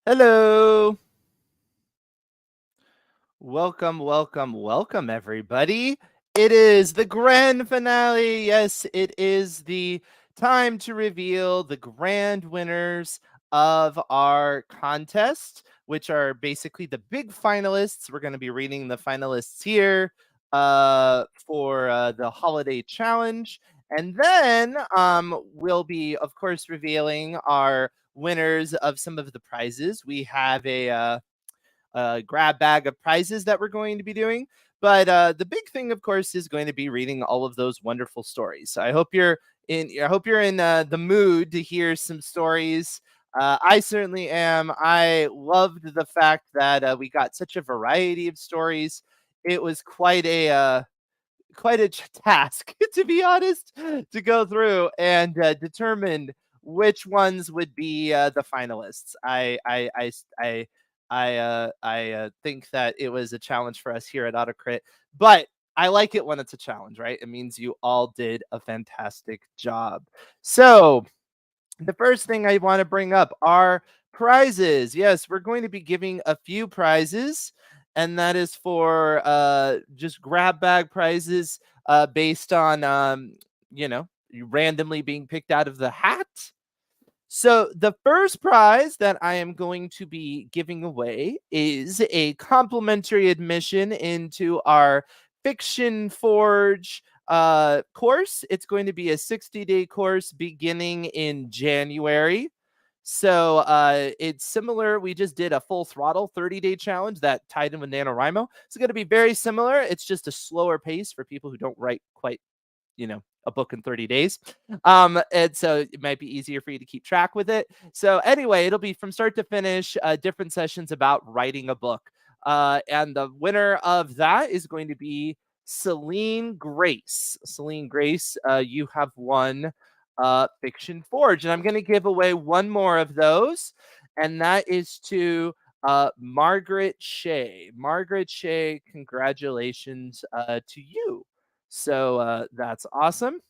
Hello. Welcome, welcome, welcome, everybody. It is the grand finale. Yes, it is the time to reveal the grand winners of our contest, which are basically the big finalists. We're going to be reading the finalists here for the holiday challenge. And then we'll be, of course, revealing our winners of some of the prizes. We have a grab bag of prizes that we're going to be doing. But the big thing, of course, is going to be reading all of those wonderful stories. So I hope you're in. I hope you're in the mood to hear some stories. I certainly am. I loved the fact that we got such a variety of stories. It was quite a task, to be honest, to go through and determine which ones would be the finalists. I think that it was a challenge for us here at Autocrit, but I like it when it's a challenge, right? It means you all did a fantastic job. So the first thing I want to bring up are prizes. Yes, we're going to be giving a few prizes, and that is for just grab bag prizes based on you randomly being picked out of the hat. So the first prize that I am going to be giving away is a complimentary admission into our Fiction Forge course. It's going to be a 60-day course beginning in January. So it's similar. We just did a full throttle 30-day challenge that tied in with NaNoWriMo. It's going to be very similar. It's just a slower pace for people who don't write quite a book in 30 days. And so it might be easier for you to keep track with it. So anyway, it'll be from start to finish, different sessions about writing a book. And the winner of that is going to be Celine Grace. Celine Grace, you have won Fiction Forge. And I'm going to give away one more of those, and that is to Margaret Shea. Margaret Shea, congratulations to you. So that's awesome.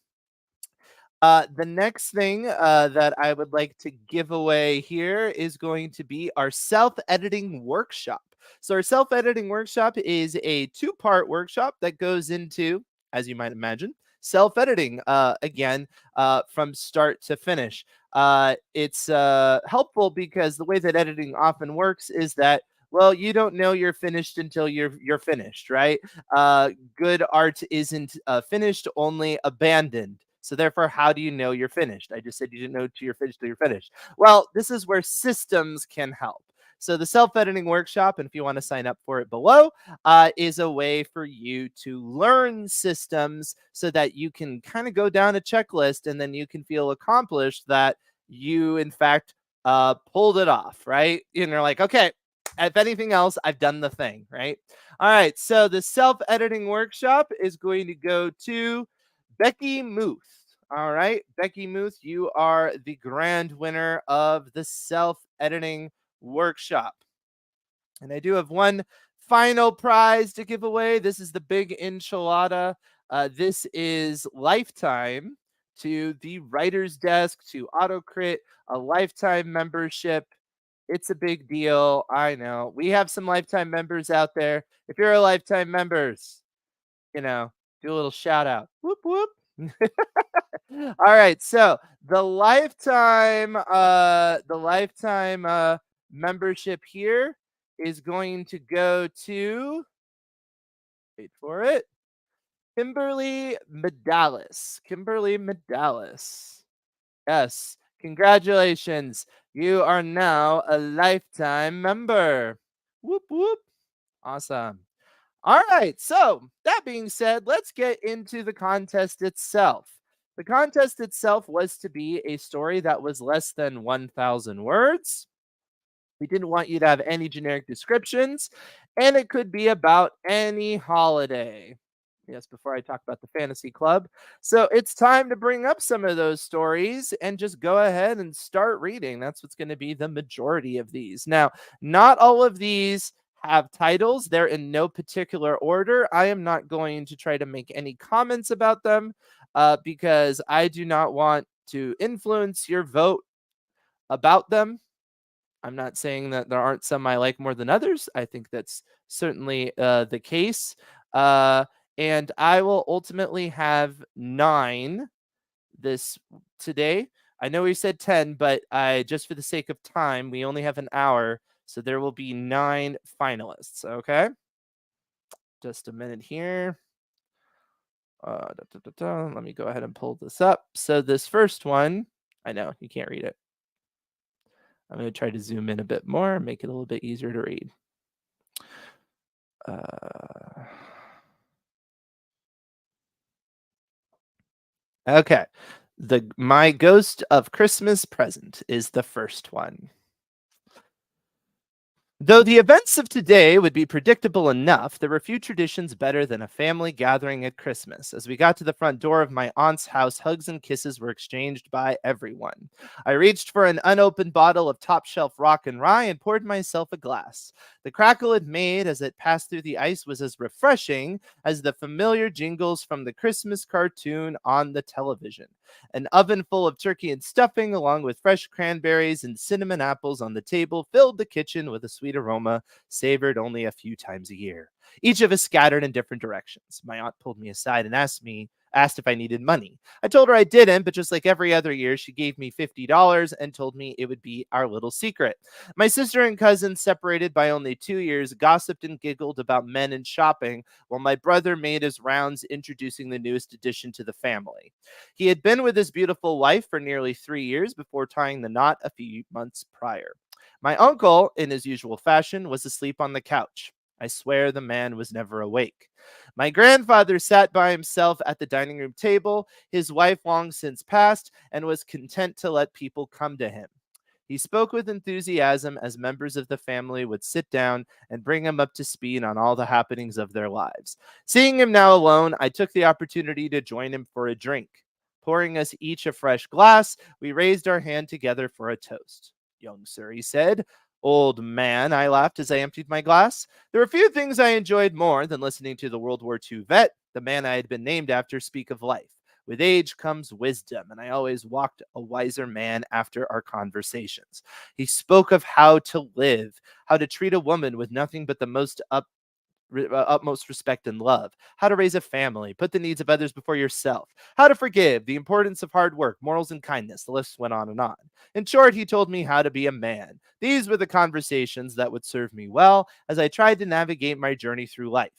The next thing that I would like to give away here is going to be our self editing workshop. So, our self editing workshop is a two-part workshop that goes into, as you might imagine, self editing again from start to finish. It's helpful because the way that editing often works is that, well, you don't know you're finished until you're finished, right? Good art isn't finished, only abandoned. So therefore, how do you know you're finished? I just said you didn't know till you're finished till you're finished. Well, this is where systems can help. So the self-editing workshop, and if you want to sign up for it below, is a way for you to learn systems so that you can kind of go down a checklist and then you can feel accomplished that you, in fact, pulled it off, right? And you're like, okay, if anything else, I've done the thing, right? All right, so the self-editing workshop is going to go to Becky Muth. All right, Becky Muth, you are the grand winner of the self-editing workshop. And I do have one final prize to give away. This is the big enchilada. This is lifetime to the writer's desk, to AutoCrit, a lifetime membership. It's a big deal. I know. We have some lifetime members out there. If you're a lifetime members, do a little shout out. Whoop whoop. All right. So the lifetime membership here is going to go to, wait for it, Kimberly Medalis. Kimberly Medalis. Yes. Congratulations. You are now a lifetime member. Whoop whoop. Awesome. All right. So, that being said, let's get into the contest itself. The contest itself was to be a story that was less than 1,000 words. We didn't want you to have any generic descriptions, and it could be about any holiday. Yes, before I talk about the fantasy club. So it's time to bring up some of those stories and just go ahead and start reading. That's what's going to be the majority of these. Now, not all of these have titles, they're in no particular order. I am not going to try to make any comments about them because I do not want to influence your vote about them. I'm not saying that there aren't some I like more than others. I think that's certainly the case. Uh, and I will ultimately have 9 this today. I know we said 10, but I just for the sake of time, we only have an hour, so there will be 9 finalists. Okay, just a minute here. Let me go ahead and pull this up. So this first one, I know you can't read it. I'm going to try to zoom in a bit more, make it a little bit easier to read. Uh, okay. The My Ghost of Christmas Present is the first one. Though the events of today would be predictable enough, there were few traditions better than a family gathering at Christmas. As we got to the front door of my aunt's house, hugs and kisses were exchanged by everyone. I reached for an unopened bottle of top shelf rock and rye and poured myself a glass. The crackle it made as it passed through the ice was as refreshing as the familiar jingles from the Christmas cartoon on the television. An oven full of turkey and stuffing, along with fresh cranberries and cinnamon apples on the table, filled the kitchen with a sweet aroma savored only a few times a year. Each of us scattered in different directions. My aunt pulled me aside and asked if I needed money. I told her I didn't, but just like every other year, she gave me $50 and told me it would be our little secret. My sister and cousin, separated by only 2 years, gossiped and giggled about men and shopping, while my brother made his rounds introducing the newest addition to the family. He had been with his beautiful wife for nearly 3 years before tying the knot a few months prior. My uncle, in his usual fashion, was asleep on the couch. I swear the man was never awake. My grandfather sat by himself at the dining room table, his wife long since passed, and was content to let people come to him. He spoke with enthusiasm as members of the family would sit down and bring him up to speed on all the happenings of their lives. Seeing him now alone, I took the opportunity to join him for a drink. Pouring us each a fresh glass, we raised our hand together for a toast. Young sir, he said. Old man, I laughed as I emptied my glass. There were few things I enjoyed more than listening to the World War II vet, the man I had been named after, speak of life. With age comes wisdom, and I always walked a wiser man after our conversations. He spoke of how to live, how to treat a woman with nothing but the utmost respect and love, how to raise a family, put the needs of others before yourself, how to forgive, the importance of hard work, morals, and kindness. The list went on and on. In short, he told me how to be a man. These were the conversations that would serve me well as I tried to navigate my journey through life.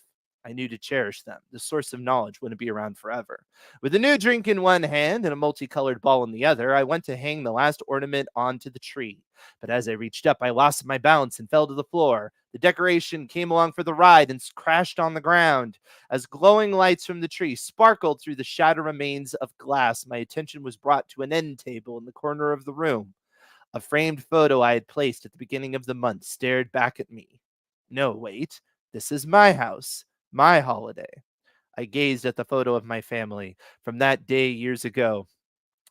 I knew to cherish them. The source of knowledge wouldn't be around forever. With a new drink in one hand and a multicolored ball in the other, I went to hang the last ornament onto the tree. But as I reached up, I lost my balance and fell to the floor. The decoration came along for the ride and crashed on the ground. As glowing lights from the tree sparkled through the shattered remains of glass, my attention was brought to an end table in the corner of the room. A framed photo I had placed at the beginning of the month stared back at me. No, wait. This is my house, my holiday. I gazed at the photo of my family from that day years ago.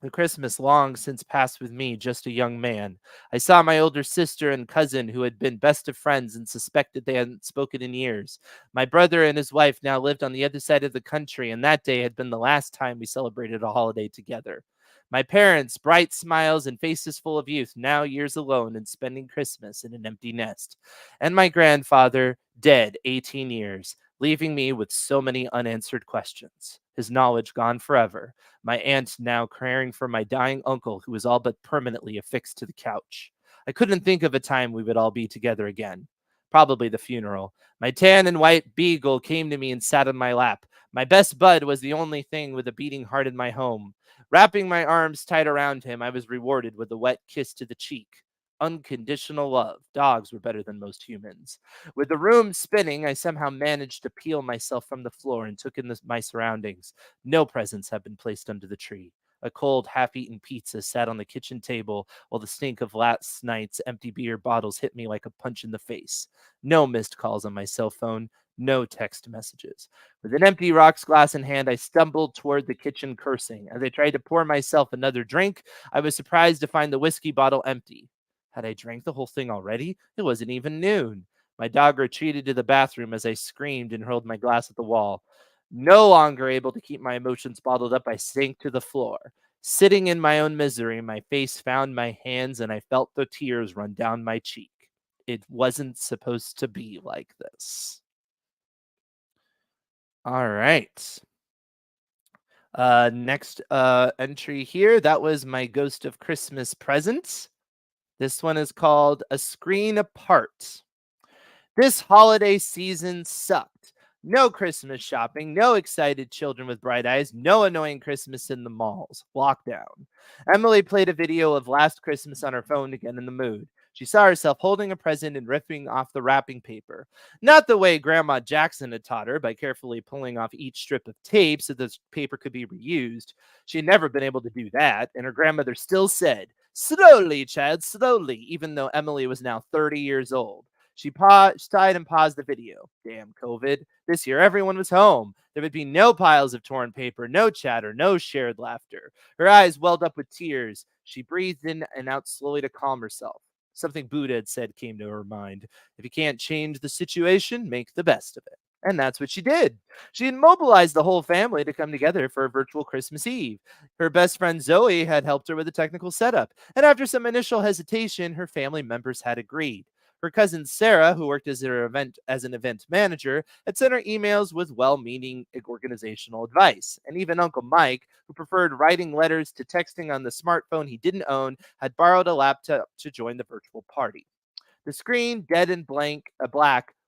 The Christmas long since passed with me, just a young man. I saw my older sister and cousin who had been best of friends and suspected they hadn't spoken in years. My brother and his wife now lived on the other side of the country, and that day had been the last time we celebrated a holiday together. My parents, bright smiles and faces full of youth, now years alone and spending Christmas in an empty nest. And my grandfather, dead 18 years, leaving me with so many unanswered questions. His knowledge gone forever. My aunt now caring for my dying uncle who was all but permanently affixed to the couch. I couldn't think of a time we would all be together again. Probably the funeral. My tan and white beagle came to me and sat on my lap. My best bud was the only thing with a beating heart in my home. Wrapping my arms tight around him, I was rewarded with a wet kiss to the cheek. Unconditional love. Dogs were better than most humans. With the room spinning, I somehow managed to peel myself from the floor and took in my surroundings. No presents had been placed under the tree. A cold, half eaten pizza sat on the kitchen table while the stink of last night's empty beer bottles hit me like a punch in the face. No missed calls on my cell phone. No text messages. With an empty rocks glass in hand, I stumbled toward the kitchen, cursing. As I tried to pour myself another drink, I was surprised to find the whiskey bottle empty. Had I drank the whole thing already? It wasn't even noon. My dog retreated to the bathroom as I screamed and hurled my glass at the wall. No longer able to keep my emotions bottled up, I sank to the floor. Sitting in my own misery, my face found my hands and I felt the tears run down my cheek. It wasn't supposed to be like this. All right. Next entry here. That was my Ghost of Christmas Presents. This one is called A Screen Apart. This holiday season sucked. No Christmas shopping, no excited children with bright eyes, no annoying Christmas in the malls. Lockdown. Emily played a video of last Christmas on her phone to get in the mood. She saw herself holding a present and ripping off the wrapping paper. Not the way Grandma Jackson had taught her, by carefully pulling off each strip of tape so the paper could be reused. She had never been able to do that, and her grandmother still said, "Slowly, Chad, slowly," even though Emily was now 30 years old. She sighed and paused the video. Damn COVID. This year, everyone was home. There would be no piles of torn paper, no chatter, no shared laughter. Her eyes welled up with tears. She breathed in and out slowly to calm herself. Something Buddha had said came to her mind. If you can't change the situation, make the best of it. And that's what she did. She had mobilized the whole family to come together for a virtual Christmas Eve. Her best friend Zoe had helped her with the technical setup, and after some initial hesitation, her family members had agreed. Her cousin Sarah, who worked as an event manager, had sent her emails with well-meaning organizational advice. And even Uncle Mike, who preferred writing letters to texting on the smartphone he didn't own, had borrowed a laptop to join the virtual party. The screen, dead and black,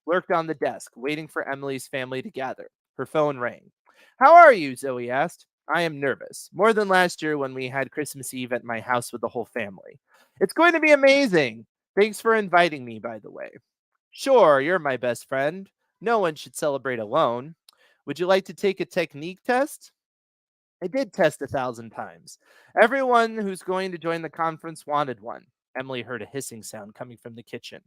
lurked on the desk, waiting for Emily's family to gather. Her phone rang. "How are you?" Zoe asked. "I am nervous. More than last year when we had Christmas Eve at my house with the whole family." "It's going to be amazing. Thanks for inviting me, by the way." "Sure, you're my best friend. No one should celebrate alone. Would you like to take a technique test?" I did test 1,000 times. Everyone who's going to join the conference wanted one. Emily heard a hissing sound coming from the kitchen.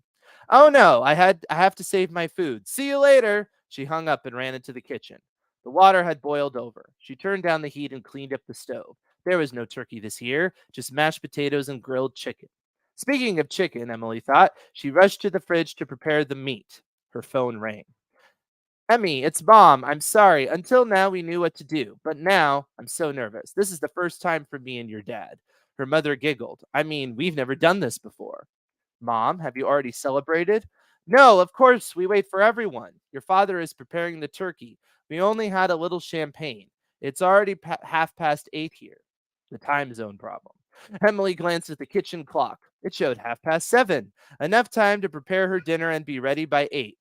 "Oh no, I have to save my food. See you later." She hung up and ran into the kitchen. The water had boiled over. She turned down the heat and cleaned up the stove. There was no turkey this year, just mashed potatoes and grilled chicken. Speaking of chicken, Emily thought, she rushed to the fridge to prepare the meat. Her phone rang. "Emmy, it's Mom. I'm sorry. Until now, we knew what to do. But now, I'm so nervous. This is the first time for me and your dad." Her mother giggled. "I mean, we've never done this before." "Mom, have you already celebrated?" "No, of course. We wait for everyone. Your father is preparing the turkey. We only had a little champagne. It's already 8:30 here." The time zone problem. Emily glanced at the kitchen clock. It showed 7:30. Enough time to prepare her dinner and be ready by 8.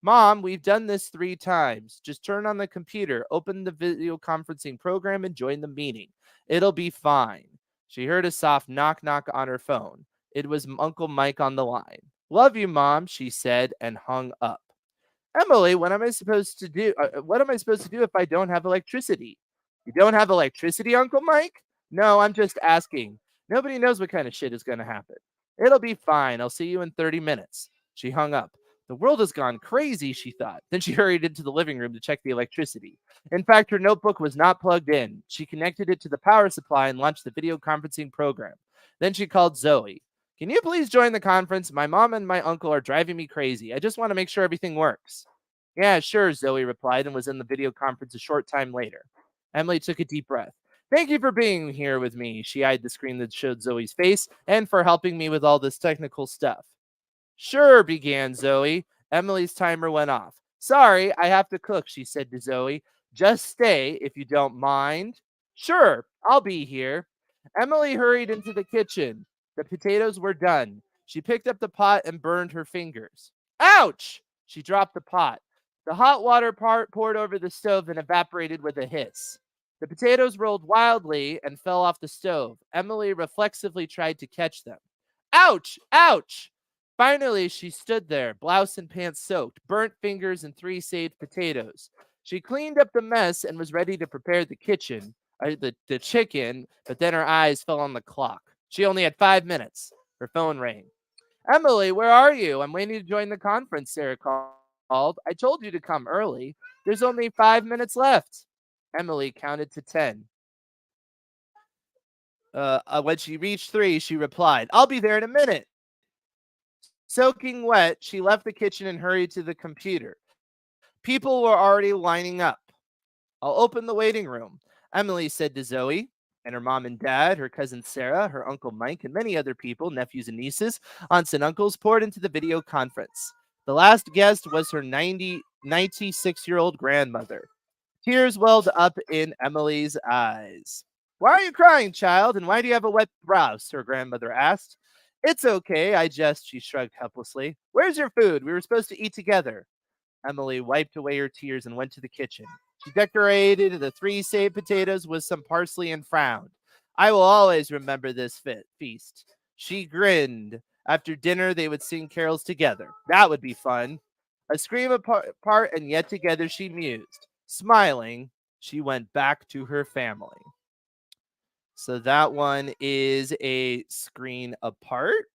"Mom, we've done this 3 times. Just turn on the computer, open the video conferencing program, and join the meeting. It'll be fine." She heard a soft knock knock on her phone. It was Uncle Mike on the line. "Love you, Mom," she said and hung up. "Emily, what am I supposed to do? What am I supposed to do if I don't have electricity?" "You don't have electricity, Uncle Mike?" "No, I'm just asking. Nobody knows what kind of shit is going to happen." "It'll be fine. I'll see you in 30 minutes. She hung up. The world has gone crazy, she thought. Then she hurried into the living room to check the electricity. In fact, her notebook was not plugged in. She connected it to the power supply and launched the video conferencing program. Then she called Zoe. "Can you please join the conference? My mom and my uncle are driving me crazy. I just want to make sure everything works." "Yeah, sure," Zoe replied and was in the video conference a short time later. Emily took a deep breath. "Thank you for being here with me." She eyed the screen that showed Zoe's face and for helping me with all this technical stuff. "Sure," began Zoe. Emily's timer went off. "Sorry, I have to cook," she said to Zoe. "Just stay if you don't mind." "Sure, I'll be here." Emily hurried into the kitchen. The potatoes were done. She picked up the pot and burned her fingers. "Ouch!" She dropped the pot. The hot water poured over the stove and evaporated with a hiss. The potatoes rolled wildly and fell off the stove. Emily reflexively tried to catch them. "Ouch! Ouch!" Finally, she stood there, blouse and pants soaked, burnt fingers, and 3 saved potatoes. She cleaned up the mess and was ready to prepare the chicken, but then her eyes fell on the clock. She only had 5 minutes. Her phone rang. "Emily, where are you? I'm waiting to join the conference," Sarah called. "I told you to come early. There's only 5 minutes left." Emily counted to 10. When she reached 3, she replied, "I'll be there in a minute." Soaking wet, she left the kitchen and hurried to the computer. People were already lining up. "I'll open the waiting room," Emily said to Zoe. And her mom and dad, her cousin Sarah, her uncle Mike, and many other people, nephews and nieces, aunts and uncles, poured into the video conference. The last guest was her 96-year-old grandmother. Tears welled up in Emily's eyes. Why are you crying, child? And why do you have a wet brow? Her grandmother asked. It's okay, she shrugged helplessly. Where's your food? We were supposed to eat together. Emily wiped away her tears and went to the kitchen. She decorated the three saved potatoes with some parsley and frowned. I will always remember this feast. She grinned. After dinner, they would sing carols together. That would be fun. A scream apart, and yet together she mused. Smiling, she went back to her family. So that one is a screen apart.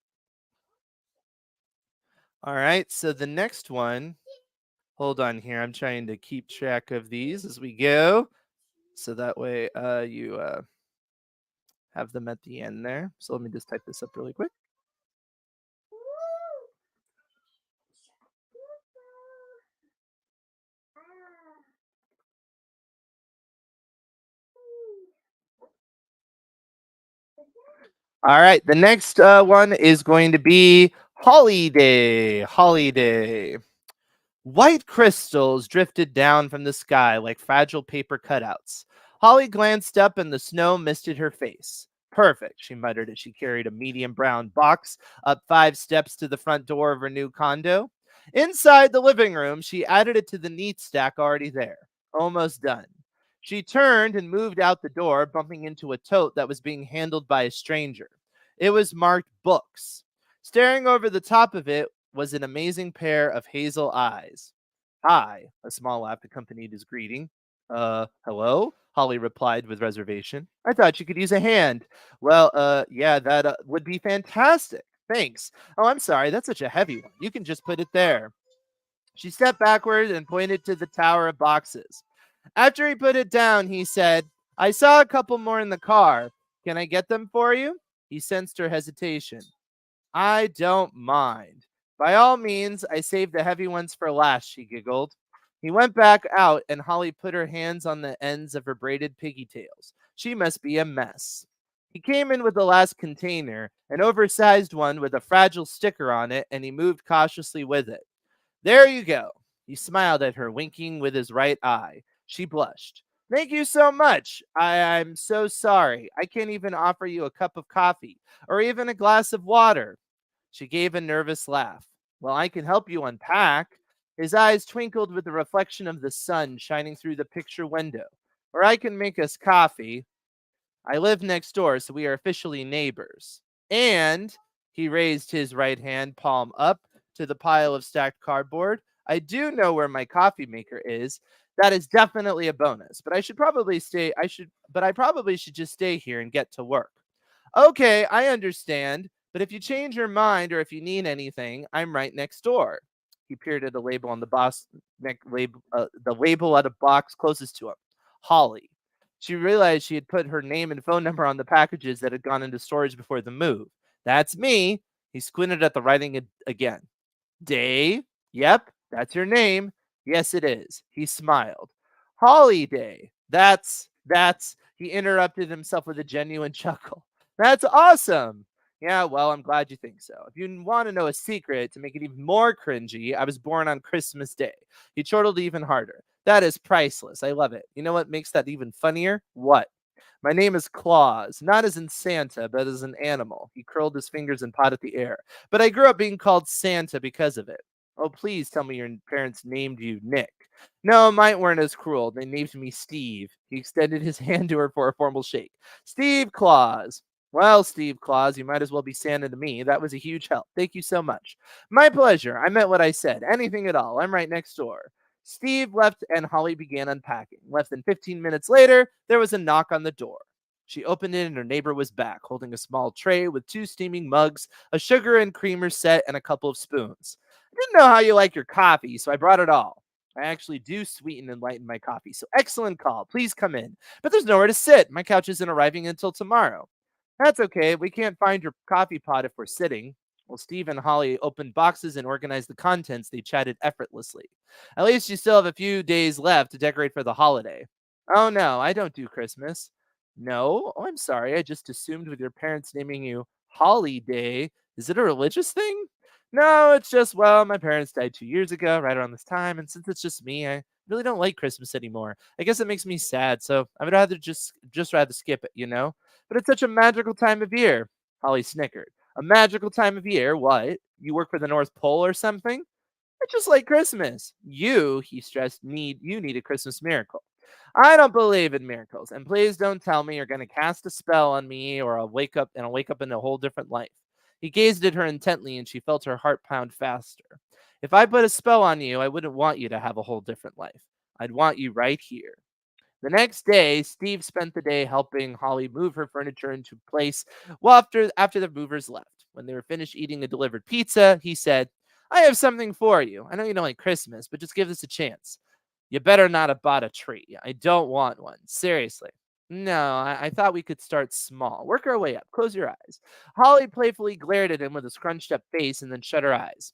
All right, so the next one, hold on here. I'm trying to keep track of these as we go. So that way you have them at the end there. So let me just type this up really quick. All right, the next one is going to be Holiday. Holiday. White crystals drifted down from the sky like fragile paper cutouts. Holly glanced up and the snow misted her face. Perfect, she muttered as she carried a medium brown box up 5 steps to the front door of her new condo. Inside the living room, she added it to the neat stack already there. Almost done. She turned and moved out the door, bumping into a tote that was being handled by a stranger. It was marked books. Staring over the top of it was an amazing pair of hazel eyes. Hi, a small laugh accompanied his greeting. Hello? Holly replied with reservation. I thought you could use a hand. Well, yeah, that would be fantastic. Thanks. Oh, I'm sorry. That's such a heavy one. You can just put it there. She stepped backward and pointed to the tower of boxes. After he put it down, he said, I saw a couple more in the car. Can I get them for you? He sensed her hesitation. I don't mind. By all means, I saved the heavy ones for last, she giggled. He went back out, and Holly put her hands on the ends of her braided pigtails. She must be a mess. He came in with the last container, an oversized one with a fragile sticker on it, and he moved cautiously with it. There you go. He smiled at her, winking with his right eye. She blushed. Thank you so much. I'm so sorry. I can't even offer you a cup of coffee or even a glass of water. She gave a nervous laugh. Well, I can help you unpack. His eyes twinkled with the reflection of the sun shining through the picture window. Or I can make us coffee. I live next door, so we are officially neighbors. And he raised his right hand palm up to the pile of stacked cardboard. I do know where my coffee maker is. That is definitely a bonus, but I probably should just stay here and get to work. Okay, I understand, but if you change your mind or if you need anything, I'm right next door. He peered at the label on the the label at a box closest to him. Holly. She realized she had put her name and phone number on the packages that had gone into storage before the move. That's me. He squinted at the writing again. Day? Yep, that's your name. Yes, it is. He smiled. Holiday. He interrupted himself with a genuine chuckle. That's awesome. Yeah, well, I'm glad you think so. If you want to know a secret to make it even more cringy, I was born on Christmas Day. He chortled even harder. That is priceless. I love it. You know what makes that even funnier? What? My name is Claus, not as in Santa, but as an animal. He curled his fingers and pawed at the air. But I grew up being called Santa because of it. Oh, please tell me your parents named you Nick. No, mine weren't as cruel. They named me Steve. He extended his hand to her for a formal shake. Steve Claus. Well, Steve Claus, you might as well be Santa to me. That was a huge help. Thank you so much. My pleasure. I meant what I said. Anything at all. I'm right next door. Steve left and Holly began unpacking. Less than 15 minutes later, there was a knock on the door. She opened it and her neighbor was back, holding a small tray with 2 steaming mugs, a sugar and creamer set, and a couple of spoons. I didn't know how you like your coffee, so I brought it all. I actually do sweeten and lighten my coffee, so excellent call. Please come in. But there's nowhere to sit. My couch isn't arriving until tomorrow. That's okay. We can't find your coffee pot if we're sitting. While Steve and Holly opened boxes and organized the contents, they chatted effortlessly. At least you still have a few days left to decorate for the holiday. Oh no, I don't do Christmas. No. Oh, I'm sorry. I just assumed with your parents naming you Holiday. Is it a religious thing? No, it's just, well, my parents died 2 years ago, right around this time. And since it's just me, I really don't like Christmas anymore. I guess it makes me sad. So I would rather just rather skip it, you know? But it's such a magical time of year. Holly snickered. A magical time of year? What? You work for the North Pole or something? I just like Christmas. You, he stressed, need a Christmas miracle. I don't believe in miracles, and please don't tell me you're going to cast a spell on me or I'll wake up in a whole different life. He gazed at her intently and she felt her heart pound faster. If I put a spell on you, I wouldn't want you to have a whole different life. I'd want you right here. The next day, Steve spent the day helping Holly move her furniture into place. Well, after the movers left, when they were finished eating a delivered pizza, he said, "I have something for you. I know you don't like Christmas, but just give this a chance. You better not have bought a tree. I don't want one. Seriously." No, I thought we could start small. Work our way up. Close your eyes. Holly playfully glared at him with a scrunched up face and then shut her eyes.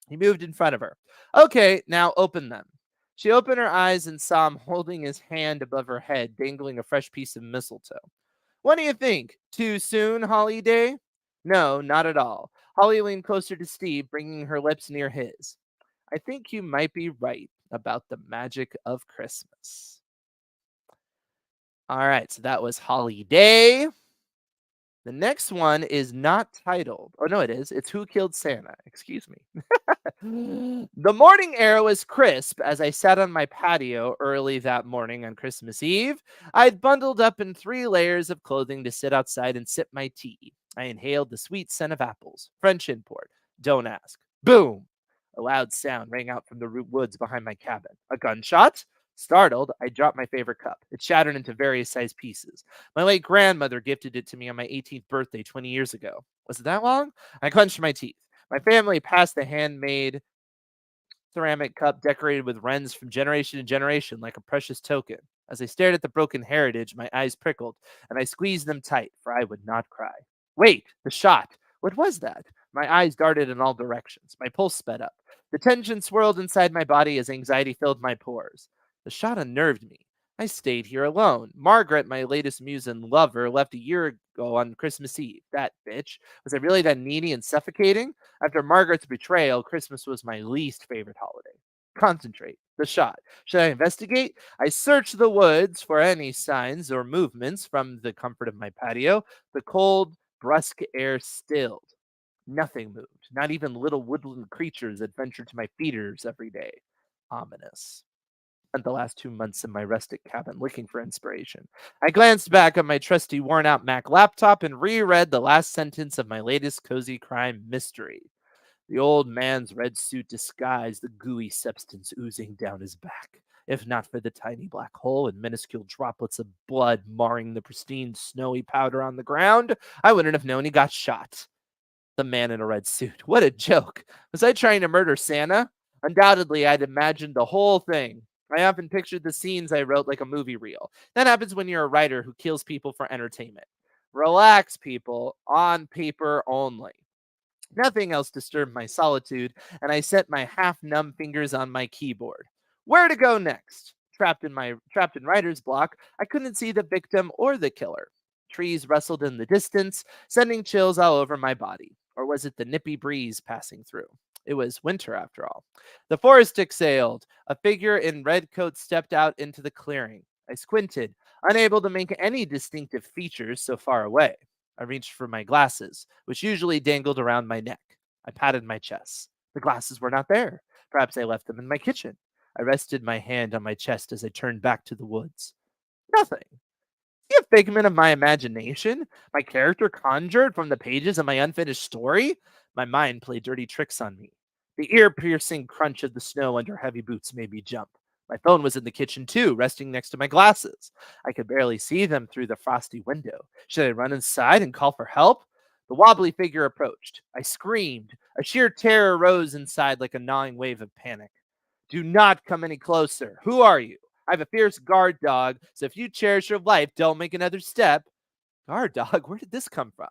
He moved in front of her. "Okay, now open them." She opened her eyes and saw him holding his hand above her head, dangling a fresh piece of mistletoe. "What do you think? Too soon, Holiday?" "No, not at all." Holly leaned closer to Steve, bringing her lips near his. "I think you might be right about the magic of Christmas." All right, so that was Holiday. The next one is not titled. Oh, no, it is. It's Who Killed Santa. Excuse me. The morning air was crisp as I sat on my patio early that morning on Christmas Eve. I'd bundled up in 3 layers of clothing to sit outside and sip my tea. I inhaled the sweet scent of apples, French import. Don't ask. Boom! A loud sound rang out from the woods behind my cabin. A gunshot? Startled, I dropped my favorite cup. It shattered into various sized pieces. My late grandmother gifted it to me on my 18th birthday 20 years ago. Was it that long? I clenched my teeth. My family passed the handmade ceramic cup decorated with wrens from generation to generation like a precious token. As I stared at the broken heritage, my eyes prickled, and I squeezed them tight, for I would not cry. Wait, the shot! What was that? My eyes darted in all directions. My pulse sped up. The tension swirled inside my body as anxiety filled my pores. The shot unnerved me. I stayed here alone. Margaret, my latest muse and lover, left a year ago on Christmas Eve. That bitch. Was I really that needy and suffocating? After Margaret's betrayal, Christmas was my least favorite holiday. Concentrate. The shot. Should I investigate? I searched the woods for any signs or movements from the comfort of my patio. The cold, brusque air stilled. Nothing moved. Not even little woodland creatures that ventured to my feeders every day. Ominous. Spent the last 2 months in my rustic cabin looking for inspiration. I glanced back at my trusty worn out Mac laptop and reread the last sentence of my latest cozy crime mystery. The old man's red suit disguised the gooey substance oozing down his back. If not for the tiny black hole and minuscule droplets of blood marring the pristine snowy powder on the ground, I wouldn't have known he got shot. The man in a red suit. What a joke. Was I trying to murder Santa? Undoubtedly, I'd imagined the whole thing. I often pictured the scenes I wrote like a movie reel. That happens when you're a writer who kills people for entertainment. Relax, people, on paper only. Nothing else disturbed my solitude, and I set my half-numb fingers on my keyboard. Where to go next? Trapped in writer's block, I couldn't see the victim or the killer. Trees rustled in the distance, sending chills all over my body. Or was it the nippy breeze passing through? It was winter after all. The forest exhaled. A figure in red coat stepped out into the clearing. I squinted, unable to make any distinctive features so far away. I reached for my glasses, which usually dangled around my neck. I patted my chest. The glasses were not there. Perhaps I left them in my kitchen. I rested my hand on my chest as I turned back to the woods. Nothing. A figment of my imagination? My character conjured from the pages of my unfinished story? My mind played dirty tricks on me. The ear piercing crunch of the snow under heavy boots made me jump. My phone was in the kitchen too, resting next to my glasses. I could barely see them through the frosty window. Should I run inside and call for help? The wobbly figure approached. I screamed. A sheer terror rose inside like a gnawing wave of panic. Do not come any closer. Who are you? I have a fierce guard dog, so if you cherish your life, don't make another step. Guard dog? Where did this come from?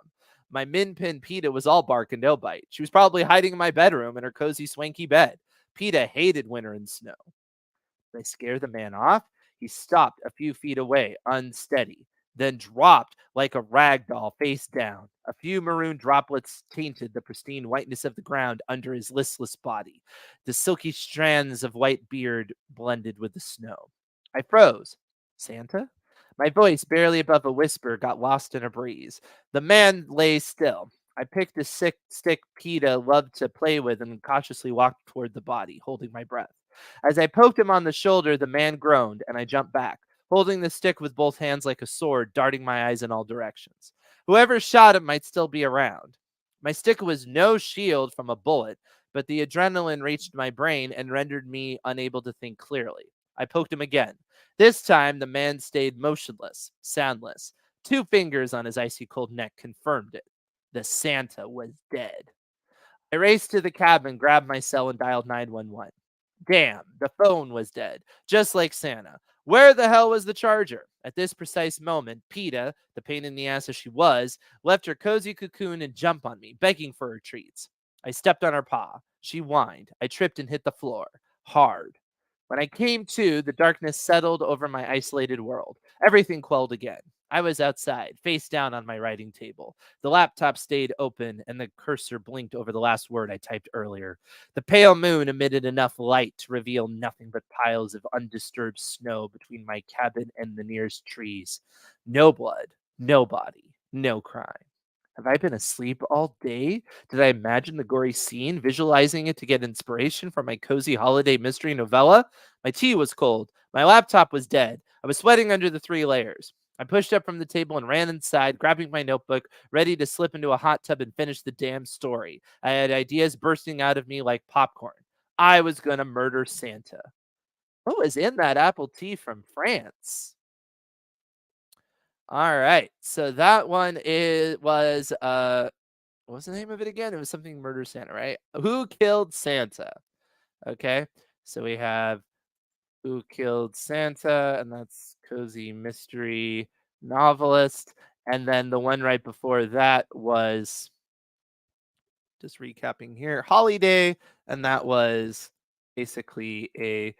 My min pin PETA was all bark and no bite. She was probably hiding in my bedroom in her cozy, swanky bed. PETA hated winter and snow. Did I scare the man off? He stopped a few feet away, unsteady. then dropped like a rag doll face down. A few maroon droplets tainted the pristine whiteness of the ground under his listless body. The silky strands of white beard blended with the snow. I froze. Santa? My voice, barely above a whisper, got lost in a breeze. The man lay still. I picked a sick stick PETA loved to play with and cautiously walked toward the body, holding my breath. As I poked him on the shoulder, the man groaned, and I jumped back, holding the stick with both hands like a sword, darting my eyes in all directions. Whoever shot him might still be around. My stick was no shield from a bullet, but the adrenaline reached my brain and rendered me unable to think clearly. I poked him again. This time, the man stayed motionless, soundless. Two fingers on his icy cold neck confirmed it. The Santa was dead. I raced to the cabin, grabbed my cell, and dialed 911. Damn, the phone was dead, just like Santa. Where the hell was the charger? At this precise moment, PETA, the pain in the ass as she was, left her cozy cocoon and jumped on me, begging for her treats. I stepped on her paw. She whined. I tripped and hit the floor. Hard. When I came to, the darkness settled over my isolated world. Everything quelled again. I was outside, face down on my writing table. The laptop stayed open, and the cursor blinked over the last word I typed earlier. The pale moon emitted enough light to reveal nothing but piles of undisturbed snow between my cabin and the nearest trees. No blood, no body, no crime. Have I been asleep all day? Did I imagine the gory scene, visualizing it to get inspiration for my cozy holiday mystery novella? My tea was cold. My laptop was dead. I was sweating under the three layers. I pushed up from the table and ran inside, grabbing my notebook, ready to slip into a hot tub and finish the damn story. I had ideas bursting out of me like popcorn. I was going to murder Santa. What was in that apple tea from France? All right. So that one was what was the name of it again? It was something Murder Santa, right? Who Killed Santa? Okay. So we have Who Killed Santa, and that's Cozy Mystery Novelist. And then the one right before that was, just recapping here, Holiday, and that was basically a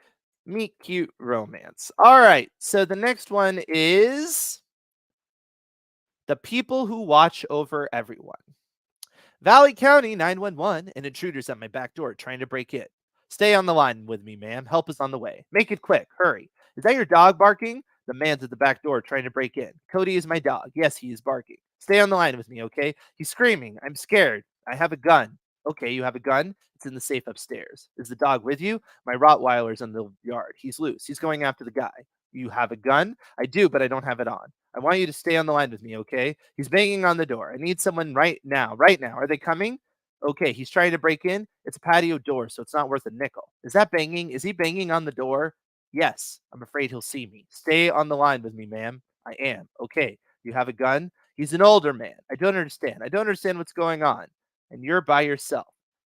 meet cute romance. All right. So the next one is The People Who Watch Over Everyone. Valley County 911, and intruders at my back door trying to break in. Stay on the line with me, ma'am. Help is on the way. Make it quick. Hurry. Is that your dog barking? The man's at the back door trying to break in. Cody is my dog. Yes, he is barking. Stay on the line with me, okay? He's screaming. I'm scared. I have a gun. Okay, you have a gun? It's in the safe upstairs. Is the dog with you? My Rottweiler's in the yard. He's loose. He's going after the guy. You have a gun? I do, but I don't have it on. I want you to stay on the line with me, okay? He's banging on the door. I need someone right now. Right now. Are they coming? Okay, he's trying to break in. It's a patio door, so it's not worth a nickel. Is that banging? Is he banging on the door? Yes. I'm afraid he'll see me. Stay on the line with me, ma'am. I am. Okay. You have a gun? He's an older man. I don't understand. I don't understand what's going on. And you're by yourself.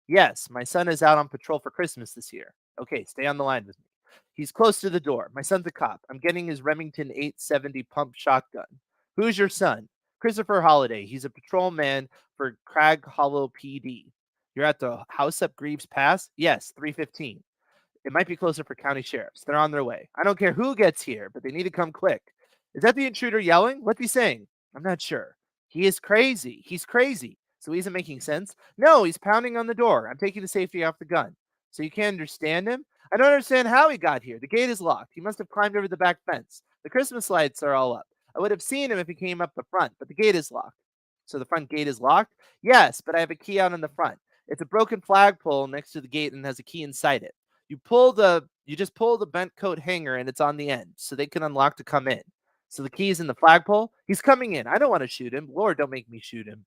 Yes, my son is out on patrol for Christmas this year. Okay, stay on the line with me. He's close to the door. My son's a cop. I'm getting his Remington 870 pump shotgun. Who's your son? Christopher Holliday. He's a patrolman for Crag Hollow PD. You're at the house up Greaves Pass? Yes, 315. It might be closer for county sheriffs. They're on their way. I don't care who gets here, but they need to come quick. Is that the intruder yelling? What's he saying? I'm not sure. He is crazy. He's crazy. So he isn't making sense? No, he's pounding on the door. I'm taking the safety off the gun. So you can't understand him? I don't understand how he got here. The gate is locked. He must have climbed over the back fence. The Christmas lights are all up. I would have seen him if he came up the front, but the gate is locked. So the front gate is locked? Yes, but I have a key out in the front. It's a broken flagpole next to the gate and has a key inside it. You just pull the bent coat hanger and it's on the end, so they can unlock to come in. So the key's in the flagpole. He's coming in. I don't want to shoot him. Lord, don't make me shoot him.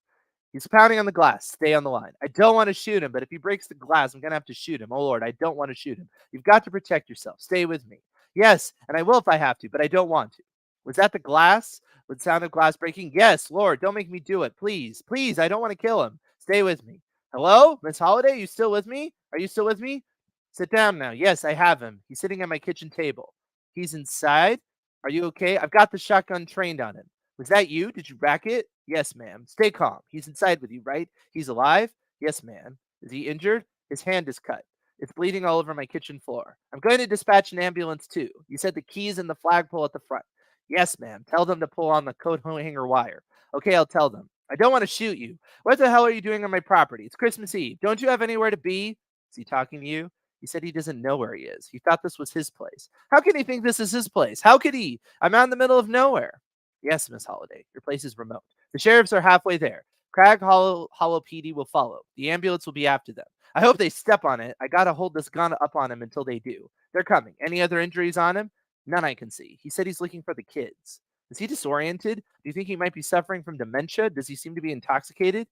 He's pounding on the glass. Stay on the line. I don't want to shoot him, but if he breaks the glass, I'm going to have to shoot him. Oh, Lord, I don't want to shoot him. You've got to protect yourself. Stay with me. Yes, and I will if I have to, but I don't want to. Was that the glass? With the sound of glass breaking? Yes, Lord, don't make me do it. Please, please, I don't want to kill him. Stay with me. Hello? Miss Holiday, you still with me? Are you still with me? Sit down now. Yes, I have him. He's sitting at my kitchen table. He's inside. Are you okay? I've got the shotgun trained on him. Was that you? Did you rack it? Yes, ma'am. Stay calm. He's inside with you, right? He's alive? Yes, ma'am. Is he injured? His hand is cut. It's bleeding all over my kitchen floor. I'm going to dispatch an ambulance too. You said the key's in the flagpole at the front. Yes, ma'am. Tell them to pull on the coat hanger wire. Okay, I'll tell them. I don't want to shoot you. What the hell are you doing on my property? It's Christmas Eve. Don't you have anywhere to be? Is he talking to you? He said he doesn't know where he is. He thought this was his place. How can he think this is his place? How could he? I'm out in the middle of nowhere. Yes, Miss Holliday. Your place is remote. The sheriffs are halfway there. Hollow PD will follow. The ambulance will be after them. I hope they step on it. I gotta hold this gun up on him until they do. They're coming. Any other injuries on him? None I can see. He said he's looking for the kids. Is he disoriented? Do you think he might be suffering from dementia? Does he seem to be intoxicated?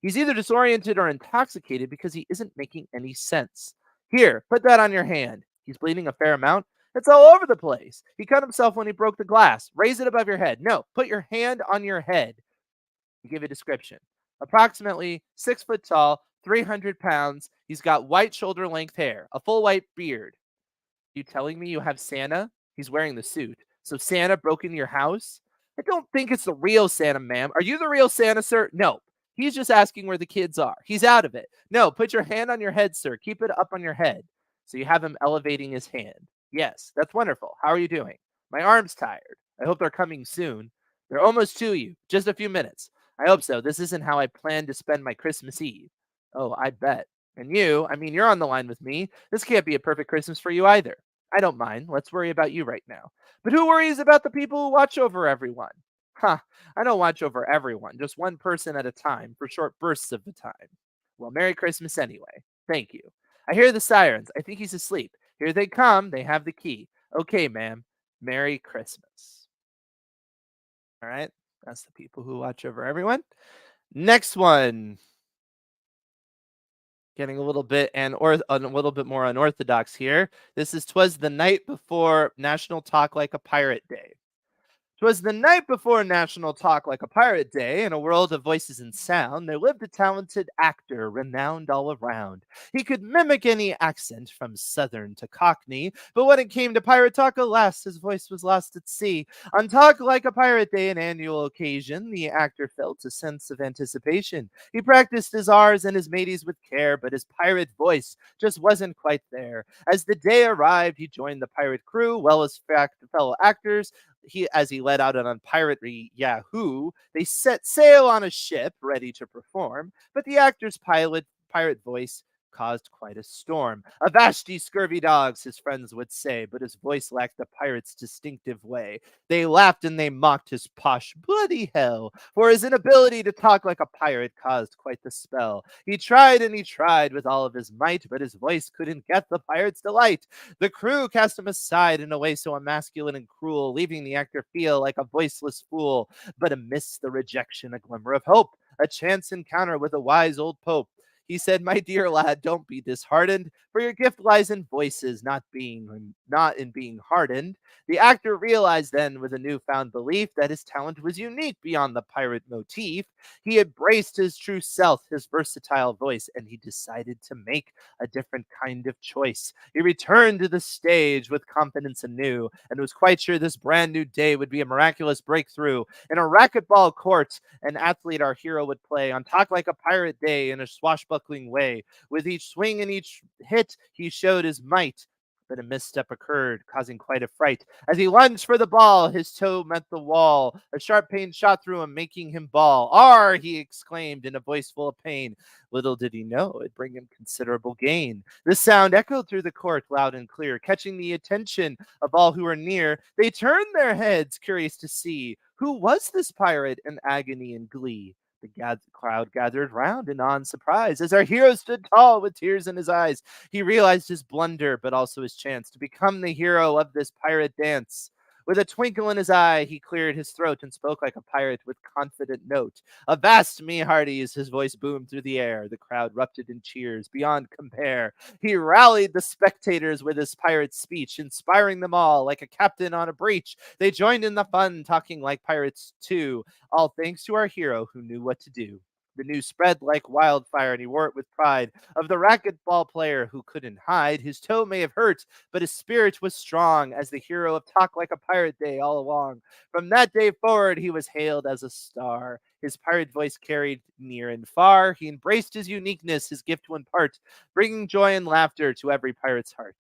He's either disoriented or intoxicated because he isn't making any sense. Here, put that on your hand. He's bleeding a fair amount. It's all over the place. He cut himself when he broke the glass. Raise it above your head. No, put your hand on your head. You give a description. Approximately 6 foot tall, 300 pounds. He's got white shoulder length hair, a full white beard. You telling me you have Santa? He's wearing the suit. So Santa broke into your house? I don't think it's the real Santa, ma'am. Are you the real Santa, sir? No. He's just asking where the kids are. He's out of it. No, put your hand on your head, sir. Keep it up on your head. So you have him elevating his hand. Yes, that's wonderful. How are you doing? My arm's tired. I hope they're coming soon. They're almost to you. Just a few minutes. I hope so. This isn't how I plan to spend my Christmas Eve. Oh, I bet. And you, I mean, you're on the line with me. This can't be a perfect Christmas for you either. I don't mind. Let's worry about you right now. But who worries about the people who watch over everyone? Huh, I don't watch over everyone, just one person at a time for short bursts of the time. Well, Merry Christmas anyway. Thank you. I hear the sirens. I think he's asleep. Here they come. They have the key. Okay, ma'am. Merry Christmas. All right. That's the people who watch over everyone. Next one. Getting a little bit a little bit more unorthodox here. This is "'Twas the night before National Talk Like a Pirate Day." 'Twas the night before National Talk Like a Pirate Day. In a world of voices and sound, there lived a talented actor, renowned all around. He could mimic any accent from Southern to Cockney, but when it came to pirate talk, alas, his voice was lost at sea. On Talk Like a Pirate Day, an annual occasion, the actor felt a sense of anticipation. He practiced his R's and his mateys with care, but his pirate voice just wasn't quite there. As the day arrived, he joined the pirate crew, well as fellow actors, as he let out on piratry Yahoo. They set sail on a ship ready to perform, but the actor's pirate voice caused quite a storm. Avast ye scurvy dogs, his friends would say, but his voice lacked the pirate's distinctive way. They laughed and they mocked his posh bloody hell, for his inability to talk like a pirate caused quite the spell. He tried and he tried with all of his might, but his voice couldn't get the pirate's delight. The crew cast him aside in a way so emasculine and cruel, leaving the actor feel like a voiceless fool. But amidst the rejection, a glimmer of hope, a chance encounter with a wise old pope. He said, "My dear lad, don't be disheartened, for your gift lies in voices, not in being hardened." The actor realized then, with a newfound belief, that his talent was unique beyond the pirate motif. He embraced his true self, his versatile voice, and he decided to make a different kind of choice. He returned to the stage with confidence anew and was quite sure this brand new day would be a miraculous breakthrough. In a racquetball court, an athlete our hero would play on Talk Like a Pirate Day in a swashbuckling way. With each swing and each hit, he showed his might. But a misstep occurred, causing quite a fright. As he lunged for the ball, his toe met the wall. A sharp pain shot through him, making him bawl. "Arr!" he exclaimed in a voice full of pain. Little did he know it'd bring him considerable gain. The sound echoed through the court loud and clear, catching the attention of all who were near. They turned their heads, curious to see who was this pirate in agony and glee. The crowd gathered round in awe and surprise as our hero stood tall with tears in his eyes. He realized his blunder, but also his chance to become the hero of this pirate dance. With a twinkle in his eye, he cleared his throat and spoke like a pirate with confident note. "Avast me, hearties!" His voice boomed through the air. The crowd erupted in cheers beyond compare. He rallied the spectators with his pirate speech, inspiring them all like a captain on a breach. They joined in the fun, talking like pirates too, all thanks to our hero who knew what to do. The news spread like wildfire, and he wore it with pride. Of the racquetball player who couldn't hide, his toe may have hurt, but his spirit was strong, as the hero of Talk Like a Pirate Day all along. From that day forward, he was hailed as a star. His pirate voice carried near and far. He embraced his uniqueness, his gift to impart, bringing joy and laughter to every pirate's heart.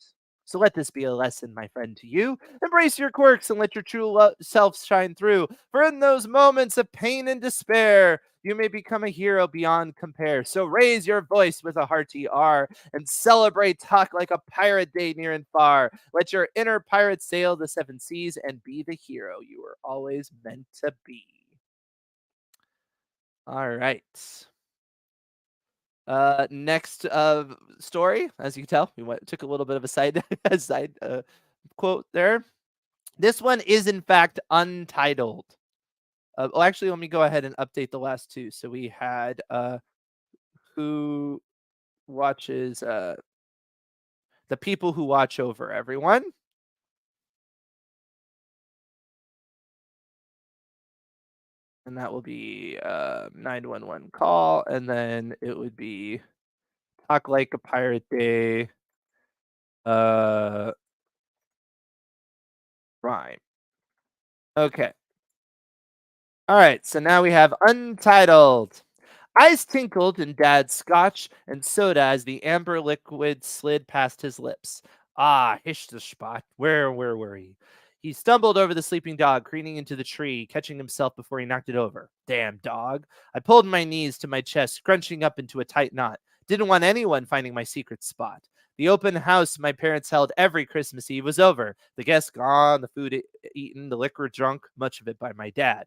So let this be a lesson, my friend, to you. Embrace your quirks and let your true self shine through. For in those moments of pain and despair, you may become a hero beyond compare. So raise your voice with a hearty R and celebrate talk like a pirate day near and far. Let your inner pirate sail the seven seas and be the hero you were always meant to be. All right. Next story, as you can tell, took a little bit of a side a side quote there. This one is in fact untitled. Well, actually, let me go ahead and update the last two. So we had who watches the people who watch over everyone, and that will be 911 call, and then it would be talk like a pirate day uh rhyme. Okay. All right, so now we have Untitled. Eyes tinkled in Dad's scotch and soda as the amber liquid slid past his lips. Ah, hish the spot. Where were he? He stumbled over the sleeping dog, careening into the tree, catching himself before he knocked it over. Damn dog. I pulled my knees to my chest, scrunching up into a tight knot. Didn't want anyone finding my secret spot. The open house my parents held every Christmas Eve was over. The guests gone, the food eaten, the liquor drunk, much of it by my dad.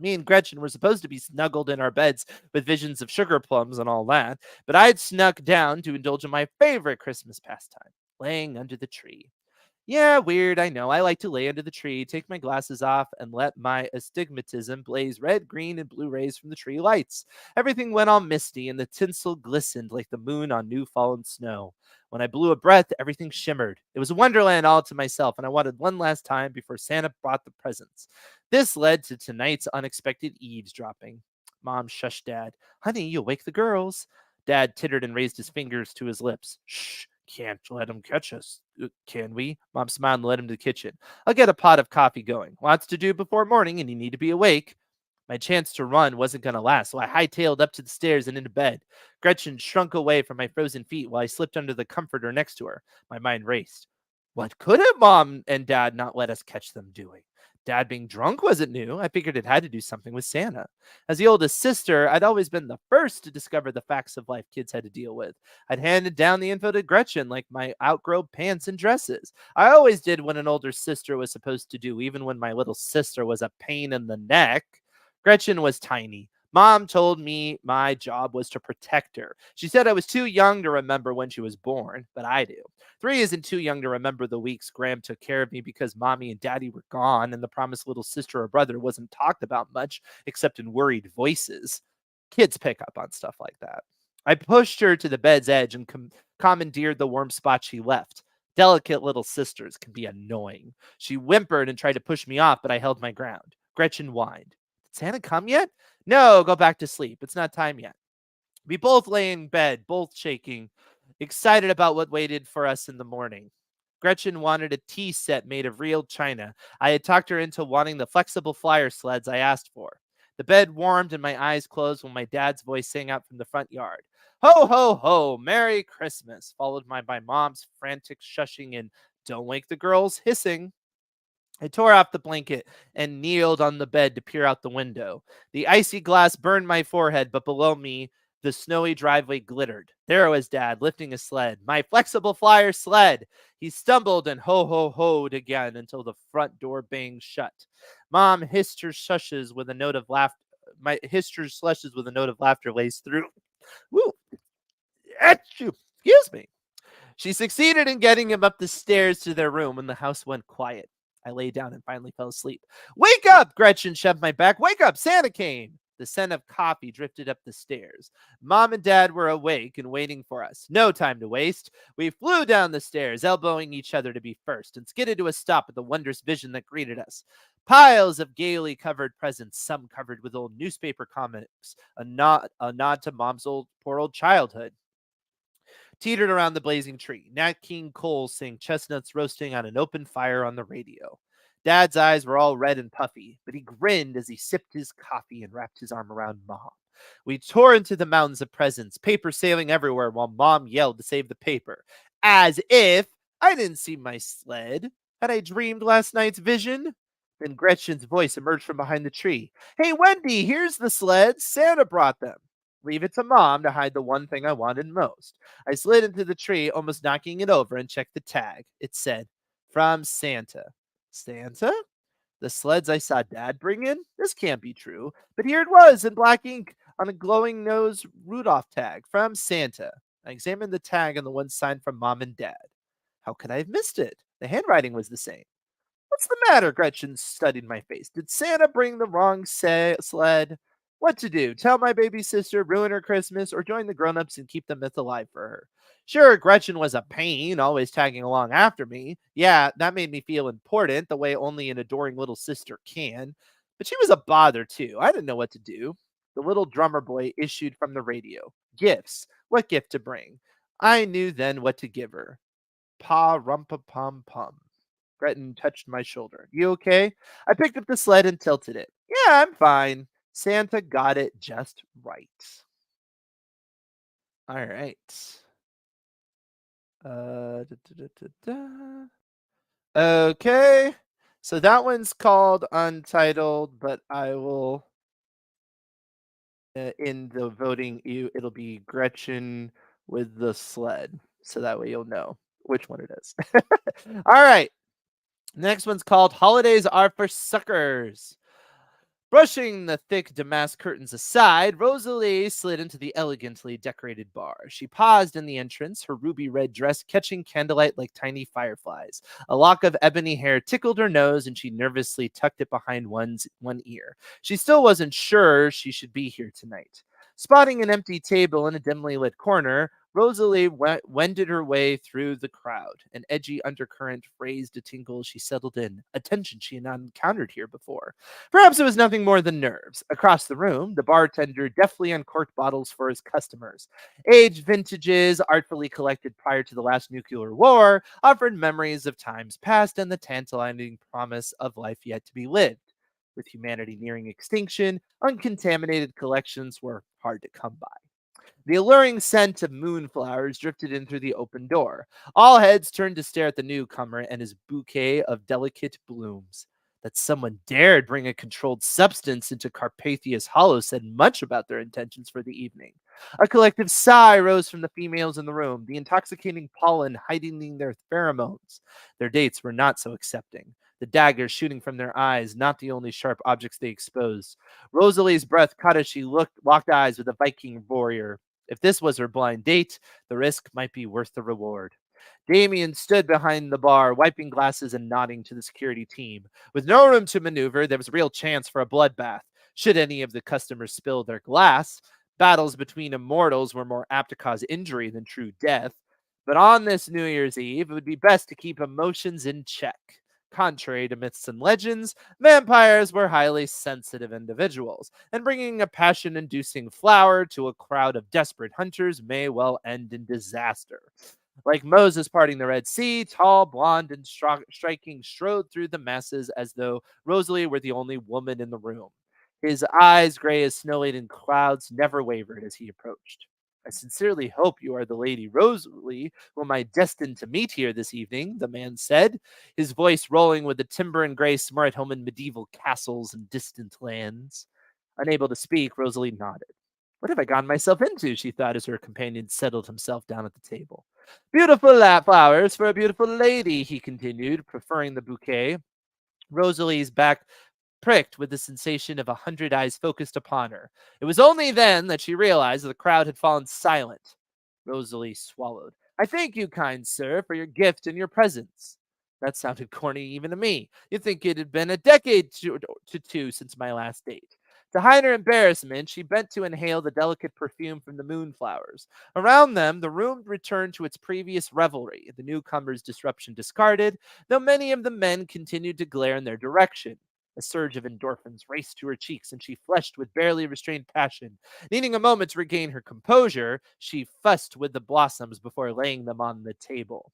Me and Gretchen were supposed to be snuggled in our beds with visions of sugar plums and all that, but I'd snuck down to indulge in my favorite Christmas pastime, laying under the tree. Yeah, weird, I know. I like to lay under the tree, take my glasses off, and let my astigmatism blaze red, green, and blue rays from the tree lights. Everything went all misty, and the tinsel glistened like the moon on new fallen snow. When I blew a breath, everything shimmered. It was a wonderland all to myself, and I wanted one last time before Santa brought the presents. This led to tonight's unexpected eavesdropping. Mom shushed Dad. Honey, you'll wake the girls. Dad tittered and raised his fingers to his lips. Shh, can't let him catch us, can we? Mom smiled and led him to the kitchen. I'll get a pot of coffee going. Lots to do before morning, and you need to be awake. My chance to run wasn't going to last, so I hightailed up to the stairs and into bed. Gretchen shrunk away from my frozen feet while I slipped under the comforter next to her. My mind raced. What could have Mom and Dad not let us catch them doing? Dad being drunk wasn't new. I figured it had to do something with Santa. As the oldest sister, I'd always been the first to discover the facts of life kids had to deal with. I'd handed down the info to Gretchen like my outgrown pants and dresses. I always did what an older sister was supposed to do, even when my little sister was a pain in the neck. Gretchen was tiny. Mom told me my job was to protect her. She said I was too young to remember when she was born, but I do. 3 isn't too young to remember the weeks Graham took care of me because mommy and daddy were gone and the promised little sister or brother wasn't talked about much except in worried voices. Kids pick up on stuff like that. I pushed her to the bed's edge and commandeered the warm spot she left. Delicate little sisters can be annoying. She whimpered and tried to push me off, but I held my ground. Gretchen whined. Did Santa come yet? No, go back to sleep. It's not time yet. We both lay in bed, both shaking, excited about what waited for us in the morning. Gretchen wanted a tea set made of real china. I had talked her into wanting the flexible flyer sleds I asked for. The bed warmed and my eyes closed when my dad's voice sang out from the front yard. Ho, ho, ho, Merry Christmas, followed by my mom's frantic shushing and don't wake the girls hissing. I tore off the blanket and kneeled on the bed to peer out the window. The icy glass burned my forehead, but below me, the snowy driveway glittered. There was Dad lifting a sled, my flexible flyer sled. He stumbled and ho ho hoed again until the front door banged shut. Mom hissed her shushes with a note of laughter. My hissed her slushes with a note of laughter laced through. Woo! Achoo! Excuse me. She succeeded in getting him up the stairs to their room when the house went quiet. I lay down and finally fell asleep. Wake up! Gretchen shoved my back. Wake up! Santa came! The scent of coffee drifted up the stairs. Mom and Dad were awake and waiting for us. No time to waste. We flew down the stairs, elbowing each other to be first, and skidded to a stop at the wondrous vision that greeted us. Piles of gaily covered presents, some covered with old newspaper comics, a nod to Mom's poor old childhood teetered around the blazing tree. Nat King Cole sang chestnuts roasting on an open fire on the radio. Dad's eyes were all red and puffy, but he grinned as he sipped his coffee and wrapped his arm around Mom. We tore into the mountains of presents, paper sailing everywhere while Mom yelled to save the paper. As if I didn't see my sled. Had I dreamed last night's vision? Then Gretchen's voice emerged from behind the tree. Hey, Wendy, here's the sled. Santa brought them. Leave it to Mom to hide the one thing I wanted most. I slid into the tree, almost knocking it over, and checked the tag. It said, From Santa. Santa? The sleds I saw Dad bring in? This can't be true. But here it was in black ink on a glowing nose Rudolph tag from Santa. I examined the tag on the one signed from Mom and Dad. How could I have missed it? The handwriting was the same. What's the matter? Gretchen studied my face. Did Santa bring the wrong sled? What to do? Tell my baby sister, ruin her Christmas, or join the grown-ups and keep the myth alive for her? Sure, Gretchen was a pain, always tagging along after me. Yeah, that made me feel important, the way only an adoring little sister can. But she was a bother, too. I didn't know what to do. The little drummer boy issued from the radio. Gifts. What gift to bring? I knew then what to give her. Pa rumpa pum pum. Breton touched my shoulder. You okay? I picked up the sled and tilted it. Yeah, I'm fine. Santa got it just right. All right. Da, da, da, da. Okay. So that one's called Untitled, but I will in the voting it'll be Gretchen with the sled. So that way you'll know which one it is. All right. Next one's called Holidays Are for Suckers. Brushing the thick damask curtains aside, Rosalie slid into the elegantly decorated bar. She paused in the entrance, her ruby red dress catching candlelight like tiny fireflies. A lock of ebony hair tickled her nose, and she nervously tucked it behind one ear. She still wasn't sure she should be here tonight. Spotting an empty table in a dimly lit corner, Rosalie wended her way through the crowd. An edgy undercurrent raised a tinkle. She settled in, a tension she had not encountered here before. Perhaps it was nothing more than nerves. Across the room, the bartender deftly uncorked bottles for his customers. Aged vintages, artfully collected prior to the last nuclear war, offered memories of times past and the tantalizing promise of life yet to be lived. With humanity nearing extinction, uncontaminated collections were hard to come by. The alluring scent of moonflowers drifted in through the open door. All heads turned to stare at the newcomer and his bouquet of delicate blooms. That someone dared bring a controlled substance into Carpathia's Hollow said much about their intentions for the evening. A collective sigh rose from the females in the room, the intoxicating pollen heightening their pheromones. Their dates were not so accepting. The daggers shooting from their eyes, not the only sharp objects they exposed. Rosalie's breath caught as she locked eyes with a Viking warrior. If this was her blind date, the risk might be worth the reward. Damien stood behind the bar, wiping glasses and nodding to the security team. With no room to maneuver, there was a real chance for a bloodbath. Should any of the customers spill their glass, battles between immortals were more apt to cause injury than true death. But on this New Year's Eve, it would be best to keep emotions in check. Contrary to myths and legends, vampires were highly sensitive individuals, and bringing a passion inducing flower to a crowd of desperate hunters may well end in disaster. Like Moses parting the Red Sea, tall, blonde, and striking strode through the masses as though Rosalie were the only woman in the room. His eyes, gray as snow-laden clouds, never wavered as he approached. I sincerely hope you are the Lady Rosalie whom I destined to meet here this evening, the man said, his voice rolling with the timber and grace more at home in medieval castles and distant lands. Unable to speak, Rosalie nodded. What have I gotten myself into? She thought as her companion settled himself down at the table. Beautiful flowers for a beautiful lady, he continued, preferring the bouquet. Rosalie's back pricked with the sensation of 100 eyes focused upon her. It was only then that she realized that the crowd had fallen silent. Rosalie swallowed. I thank you, kind sir, for your gift and your presence. That sounded corny even to me. You'd think it had been a decade to two since my last date. To hide her embarrassment, she bent to inhale the delicate perfume from the moonflowers. Around them, the room returned to its previous revelry, the newcomer's disruption discarded, though many of the men continued to glare in their direction. A surge of endorphins raced to her cheeks, and she flushed with barely restrained passion. Needing a moment to regain her composure, she fussed with the blossoms before laying them on the table.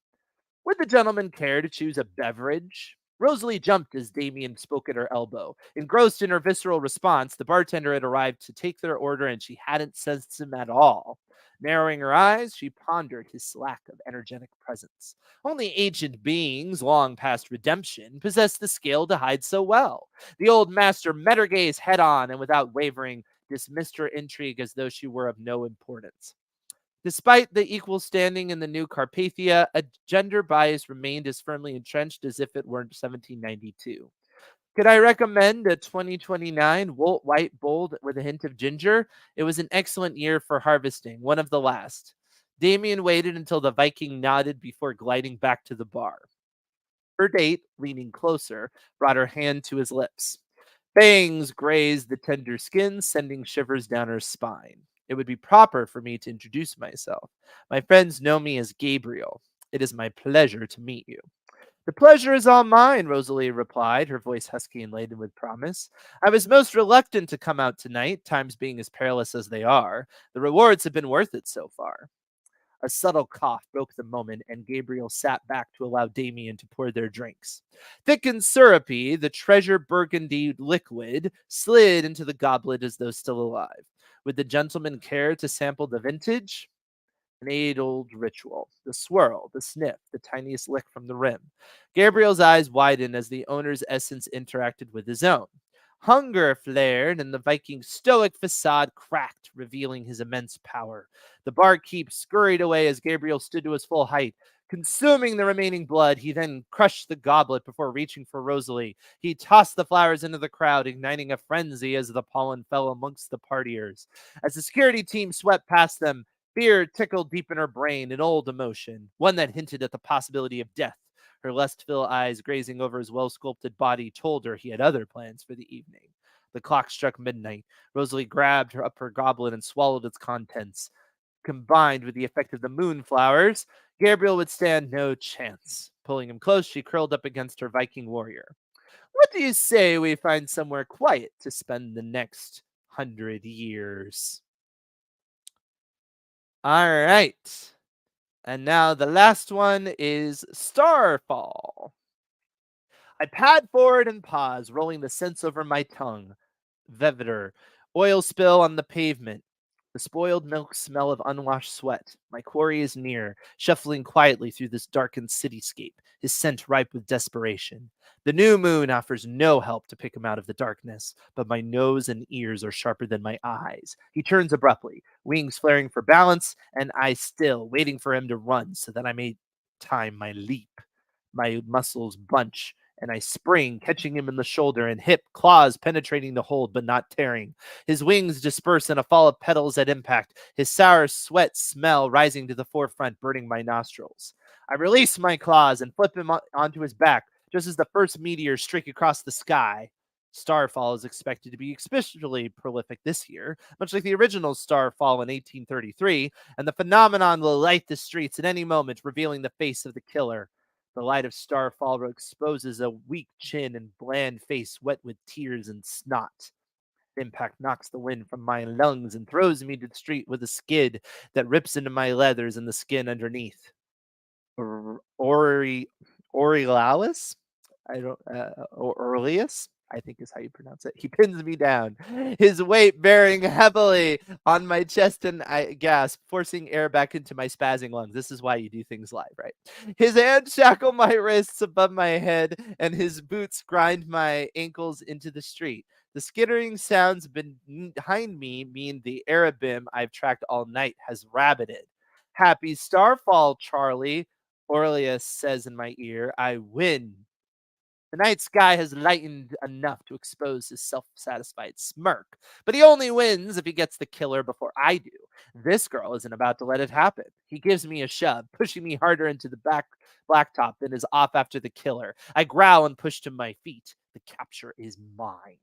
Would the gentleman care to choose a beverage? Rosalie jumped as Damien spoke at her elbow. Engrossed in her visceral response, the bartender had arrived to take their order, and she hadn't sensed him at all. Narrowing her eyes, she pondered his lack of energetic presence. Only ancient beings, long past redemption, possess the skill to hide so well. The old master met her gaze head on and without wavering dismissed her intrigue as though she were of no importance. Despite the equal standing in the new Carpathia, a gender bias remained as firmly entrenched as if it were 1792. Could I recommend a 2029 Wolt White Bold with a hint of ginger? It was an excellent year for harvesting, one of the last. Damien waited until the Viking nodded before gliding back to the bar. Her date, leaning closer, brought her hand to his lips. Bangs grazed the tender skin, sending shivers down her spine. It would be proper for me to introduce myself. My friends know me as Gabriel. It is my pleasure to meet you. The pleasure is all mine, Rosalie replied, her voice husky and laden with promise. I was most reluctant to come out tonight, times being as perilous as they are. The rewards have been worth it so far. A subtle cough broke the moment, and Gabriel sat back to allow Damien to pour their drinks. Thick and syrupy, the treasure burgundy liquid slid into the goblet as though still alive. Would the gentleman care to sample the vintage? An age-old ritual. The swirl, the sniff, the tiniest lick from the rim. Gabriel's eyes widened as the owner's essence interacted with his own. Hunger flared, and the Viking's stoic facade cracked, revealing his immense power. The barkeep scurried away as Gabriel stood to his full height. Consuming the remaining blood, he then crushed the goblet before reaching for Rosalie. He tossed the flowers into the crowd, igniting a frenzy as the pollen fell amongst the partiers. As the security team swept past them, fear tickled deep in her brain, an old emotion, one that hinted at the possibility of death. Her lustful eyes grazing over his well-sculpted body told her he had other plans for the evening. The clock struck midnight. Rosalie grabbed her up her goblet and swallowed its contents. Combined with the effect of the moonflowers, Gabriel would stand no chance. Pulling him close, she curled up against her Viking warrior. What do you say we find somewhere quiet to spend the next 100 years? All right. And now the last one is Starfall. I pad forward and pause, rolling the scents over my tongue. Vetiver, oil spill on the pavement. The spoiled milk smell of unwashed sweat. My quarry is near, shuffling quietly through this darkened cityscape, his scent ripe with desperation. The new moon offers no help to pick him out of the darkness, but my nose and ears are sharper than my eyes. He turns abruptly, wings flaring for balance, and eyes still, waiting for him to run so that I may time my leap. My muscles bunch, and I spring, catching him in the shoulder and hip, claws penetrating the hold but not tearing. His wings disperse in a fall of petals at impact, his sour sweat smell rising to the forefront, burning my nostrils. I release my claws and flip him onto his back, just as the first meteors streak across the sky. Starfall is expected to be especially prolific this year, much like the original Starfall in 1833, and the phenomenon will light the streets at any moment, revealing the face of the killer. The light of Starfall exposes a weak chin and bland face wet with tears and snot. Impact knocks the wind from my lungs and throws me to the street with a skid that rips into my leathers and the skin underneath. Ori Orilalis? I don't Orleus, I think is how you pronounce it. He pins me down, his weight bearing heavily on my chest, and I gasp, forcing air back into my spazzing lungs. This is why you do things live, right? His hands shackle my wrists above my head, and his boots grind my ankles into the street. The skittering sounds behind me mean the Arabim I've tracked all night has rabbited. Happy Starfall, Charlie, Orleus says in my ear. I win. The night sky has lightened enough to expose his self-satisfied smirk, but he only wins if he gets the killer before I do. This girl isn't about to let it happen. He gives me a shove, pushing me harder into the back blacktop, then is off after the killer. I growl and push to my feet. The capture is mine.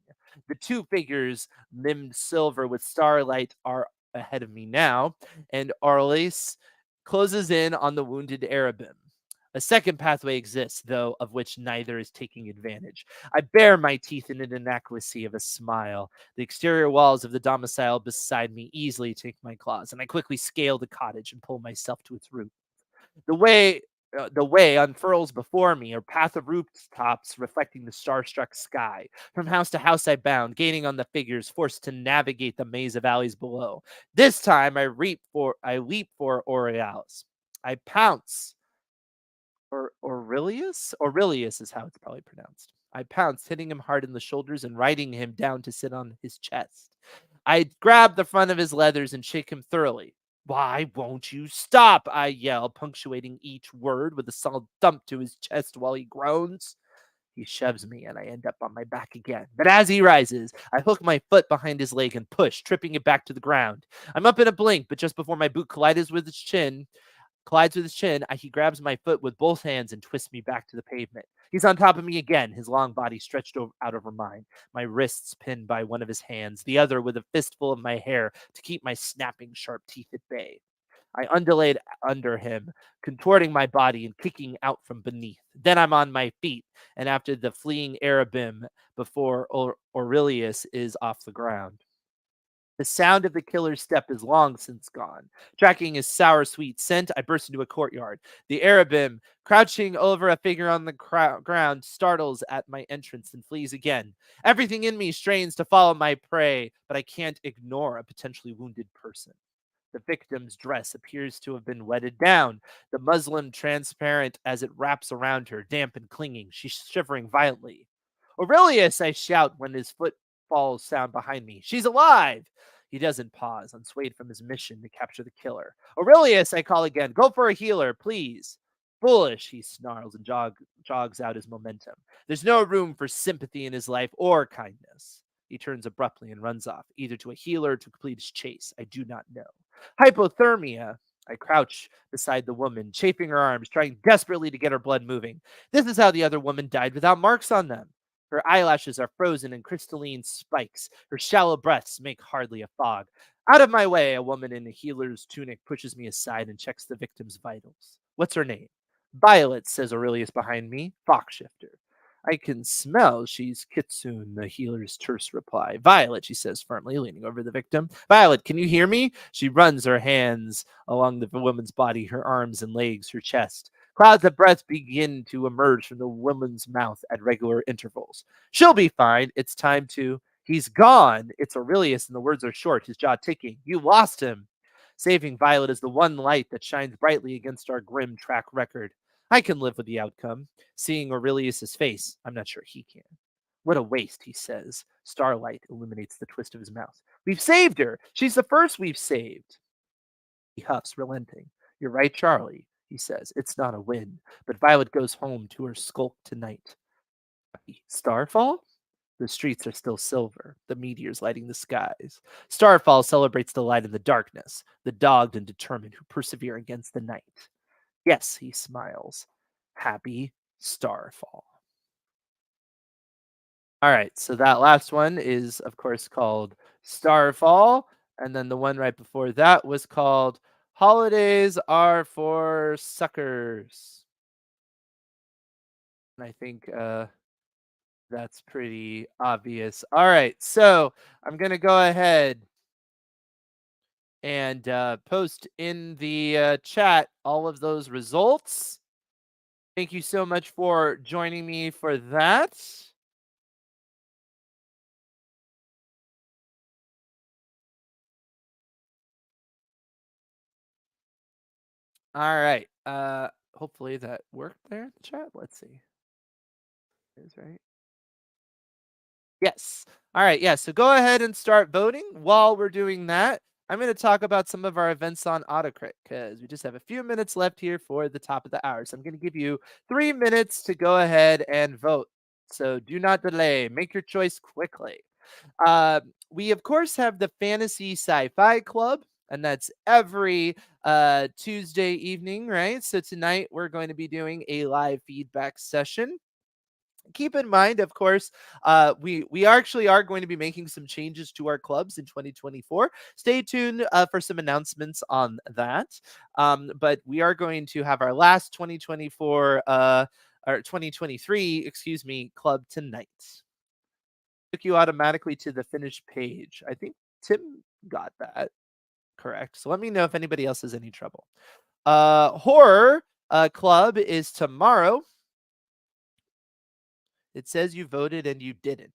The two figures, limned silver with starlight, are ahead of me now, and Arles closes in on the wounded Arabim. A second pathway exists, though, of which neither is taking advantage. I bare my teeth in an inadequacy of a smile. The exterior walls of the domicile beside me easily take my claws, and I quickly scale the cottage and pull myself to its roof. The way The way unfurls before me, a path of rooftops reflecting the starstruck sky. From house to house I bound, gaining on the figures, forced to navigate the maze of alleys below. This time I leap for Aurealis. I pounce. Or Aurelius? Aurelius is how it's probably pronounced. I pounced, hitting him hard in the shoulders and riding him down to sit on his chest. I grab the front of his leathers and shake him thoroughly. Why won't you stop? I yell, punctuating each word with a solid thump to his chest while he groans. He shoves me and I end up on my back again. But as he rises, I hook my foot behind his leg and push, tripping it back to the ground. I'm up in a blink, but just before my boot collides with his chin, he grabs my foot with both hands and twists me back to the pavement. He's on top of me again, his long body stretched out over mine, my wrists pinned by one of his hands, the other with a fistful of my hair to keep my snapping sharp teeth at bay. I undulate under him, contorting my body and kicking out from beneath. Then I'm on my feet, and after the fleeing Arabim, before Aurelius is off the ground. The sound of the killer's step is long since gone. Tracking his sour, sweet scent, I burst into a courtyard. The Arabim, crouching over a figure on the ground, startles at my entrance and flees again. Everything in me strains to follow my prey, but I can't ignore a potentially wounded person. The victim's dress appears to have been wetted down, the muslin transparent as it wraps around her, damp and clinging. She's shivering violently. Aurelius, I shout when his footfalls sound behind me. She's alive! He doesn't pause, unswayed from his mission to capture the killer. Aurelius, I call again. Go for a healer, please. Foolish, he snarls and jogs out his momentum. There's no room for sympathy in his life or kindness. He turns abruptly and runs off, either to a healer or to complete his chase. I do not know. Hypothermia. I crouch beside the woman, chafing her arms, trying desperately to get her blood moving. This is how the other woman died without marks on them. Her eyelashes are frozen in crystalline spikes. Her shallow breaths make hardly a fog. Out of my way, a woman in a healer's tunic pushes me aside and checks the victim's vitals. What's her name? Violet, says Aurelius behind me. Fox shifter. I can smell she's Kitsune, the healer's terse reply. Violet, she says firmly, leaning over the victim. Violet, can you hear me? She runs her hands along the woman's body, her arms and legs, her chest. Clouds of breath begin to emerge from the woman's mouth at regular intervals. She'll be fine. It's time to. He's gone. It's Aurelius, and the words are short, his jaw ticking. You lost him. Saving Violet is the one light that shines brightly against our grim track record. I can live with the outcome. Seeing Aurelius's face, I'm not sure he can. What a waste, he says. Starlight illuminates the twist of his mouth. We've saved her. She's the first we've saved. He huffs, relenting. You're right, Charlie, he says. It's not a win, but Violet goes home to her skulk tonight. Starfall? The streets are still silver, the meteors lighting the skies. Starfall celebrates the light in the darkness, the dogged and determined who persevere against the night. Yes, he smiles. Happy Starfall. All right, so that last one is, of course, called Starfall. And then the one right before that was called Holidays Are for Suckers. And I think that's pretty obvious. All right, so I'm going to go ahead and post in the chat all of those results. Thank you so much for joining me for that. All right. Hopefully that worked there in the chat. Let's see. Is right. Yes. All right. Yeah. So go ahead and start voting. While we're doing that, I'm going to talk about some of our events on Autocrit because we just have a few minutes left here for the top of the hour. So I'm going to give you 3 minutes to go ahead and vote. So do not delay. Make your choice quickly. We, of course, have the Fantasy Sci-Fi Club, and that's every Tuesday evening, right? So tonight we're going to be doing a live feedback session. Keep in mind, of course, we actually are going to be making some changes to our clubs in 2024. Stay tuned for some announcements on that. But we are going to have our last 2024 or 2023, excuse me, club tonight. Took you automatically to the finished page. I think Tim got that correct. So let me know if anybody else has any trouble. Horror Club is tomorrow. It says you voted and you didn't.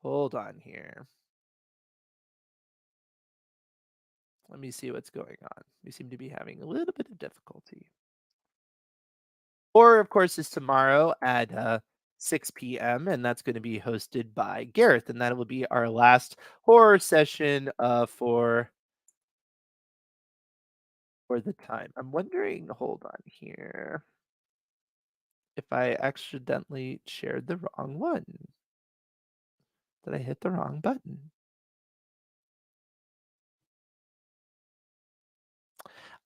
Hold on here. Let me see what's going on. We seem to be having a little bit of difficulty. Or, of course, is tomorrow at 6 p.m., and that's going to be hosted by Gareth, and that will be our last horror session for the time. I'm wondering, hold on here, if I accidentally shared the wrong one. Did I hit the wrong button?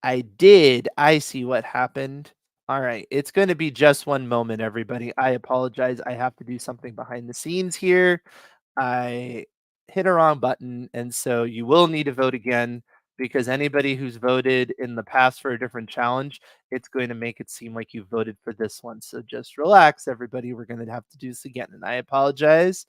I did. I see what happened. All right. It's going to be just one moment, everybody. I apologize. I have to do something behind the scenes here. I hit a wrong button, and so you will need to vote again because anybody who's voted in the past for a different challenge, it's going to make it seem like you voted for this one. So just relax, everybody. We're going to have to do this again, and I apologize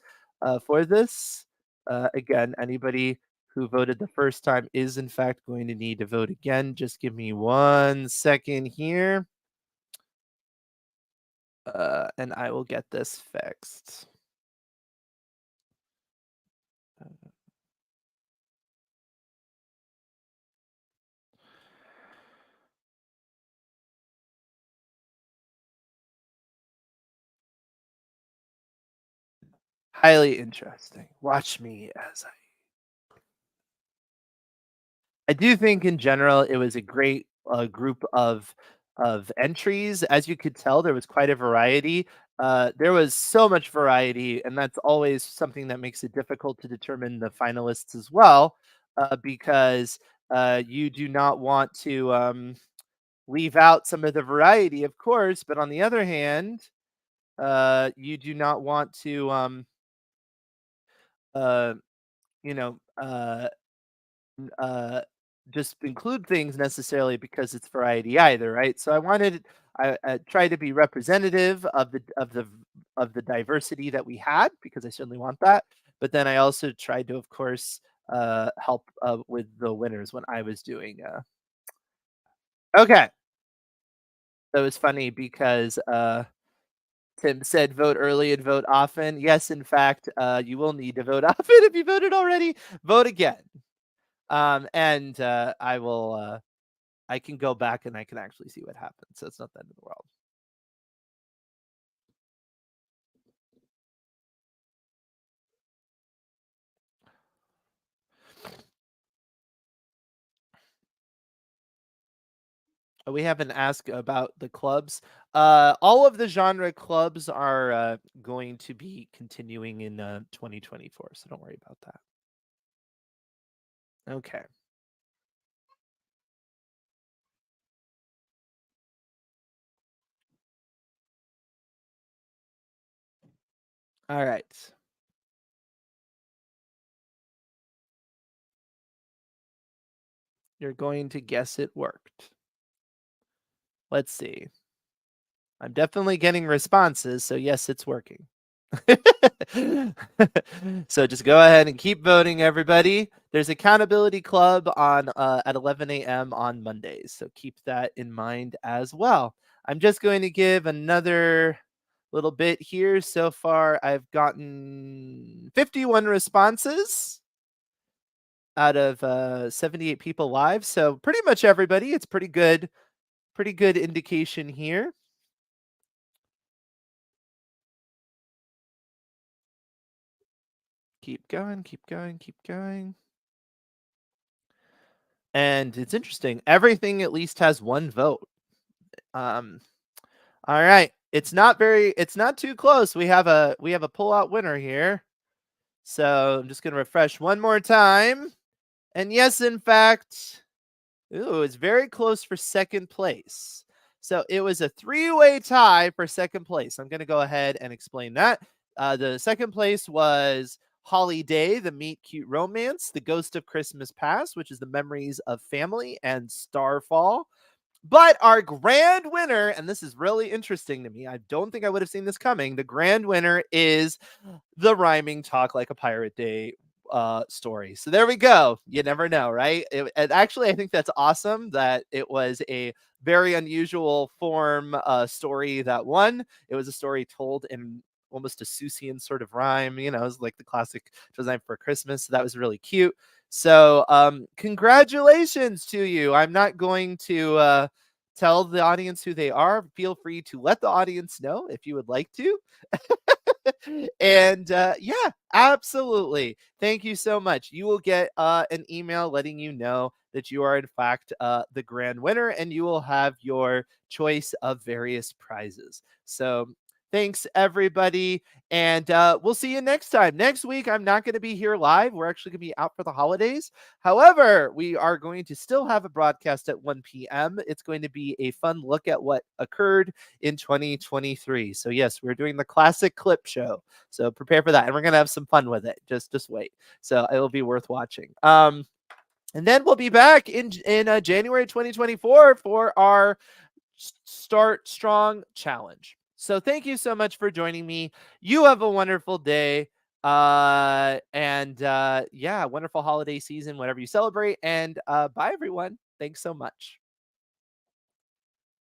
for this. Again, anybody who voted the first time is in fact going to need to vote again. Just give me 1 second here, and I will get this fixed. Highly interesting. Watch me as I do think in general it was a great group of entries. As you could tell, there was quite a variety. There was so much variety, and that's always something that makes it difficult to determine the finalists as well, because you do not want to leave out some of the variety, of course. But on the other hand, you do not want to, uh, you know, uh, just include things necessarily because it's variety either, right? So I tried to be representative of the diversity that we had because I certainly want that. But then I also tried to, of course, help with the winners when I was doing. Okay, that was funny because Tim said vote early and vote often. Yes, in fact, you will need to vote often if you voted already. Vote again. And I will. I can go back and I can actually see what happened. So it's not the end of the world. We have an ask about the clubs. All of the genre clubs are going to be continuing in 2024. So don't worry about that. Okay. All right. You're going to guess it worked. Let's see. I'm definitely getting responses. So, yes, it's working. So just go ahead and keep voting, everybody. There's accountability club on at 11 a.m. on Mondays, so keep that in mind as well. I'm just going to give another little bit here. So far, I've gotten 51 responses out of 78 people live. So pretty much everybody. It's pretty good indication here. Keep going, keep going, keep going. And it's interesting. Everything at least has one vote. Um, all right. It's not too close. We have a pull-out winner here. So I'm just gonna refresh one more time. And yes, in fact, ooh, it's very close for second place. So it was a three-way tie for second place. I'm gonna go ahead and explain that. The second place was Holly Day, the Meet Cute Romance, The Ghost of Christmas Past, which is the memories of family, and Starfall. But our grand winner, and this is really interesting to me, I don't think I would have seen this coming. The grand winner is the Rhyming Talk Like a Pirate Day story. So there we go. You never know, right? And actually, I think that's awesome that it was a very unusual form story that won. It was a story told in almost a Seussian sort of rhyme. You know, it was like the classic "Twas for Christmas." So that was really cute. So congratulations to you. I'm not going to tell the audience who they are. Feel free to let the audience know if you would like to. And yeah, absolutely. Thank you so much. You will get an email letting you know that you are, in fact, the grand winner, and you will have your choice of various prizes. So, thanks, everybody. And we'll see you next time. Next week, I'm not going to be here live. We're actually going to be out for the holidays. However, we are going to still have a broadcast at 1 p.m. It's going to be a fun look at what occurred in 2023. So yes, we're doing the classic clip show. So prepare for that, and we're gonna have some fun with it. Just wait. So it'll be worth watching. And then we'll be back in January 2024 for our Start Strong challenge. So thank you so much for joining me. You have a wonderful day. And yeah, wonderful holiday season, whatever you celebrate. And bye everyone. Thanks so much.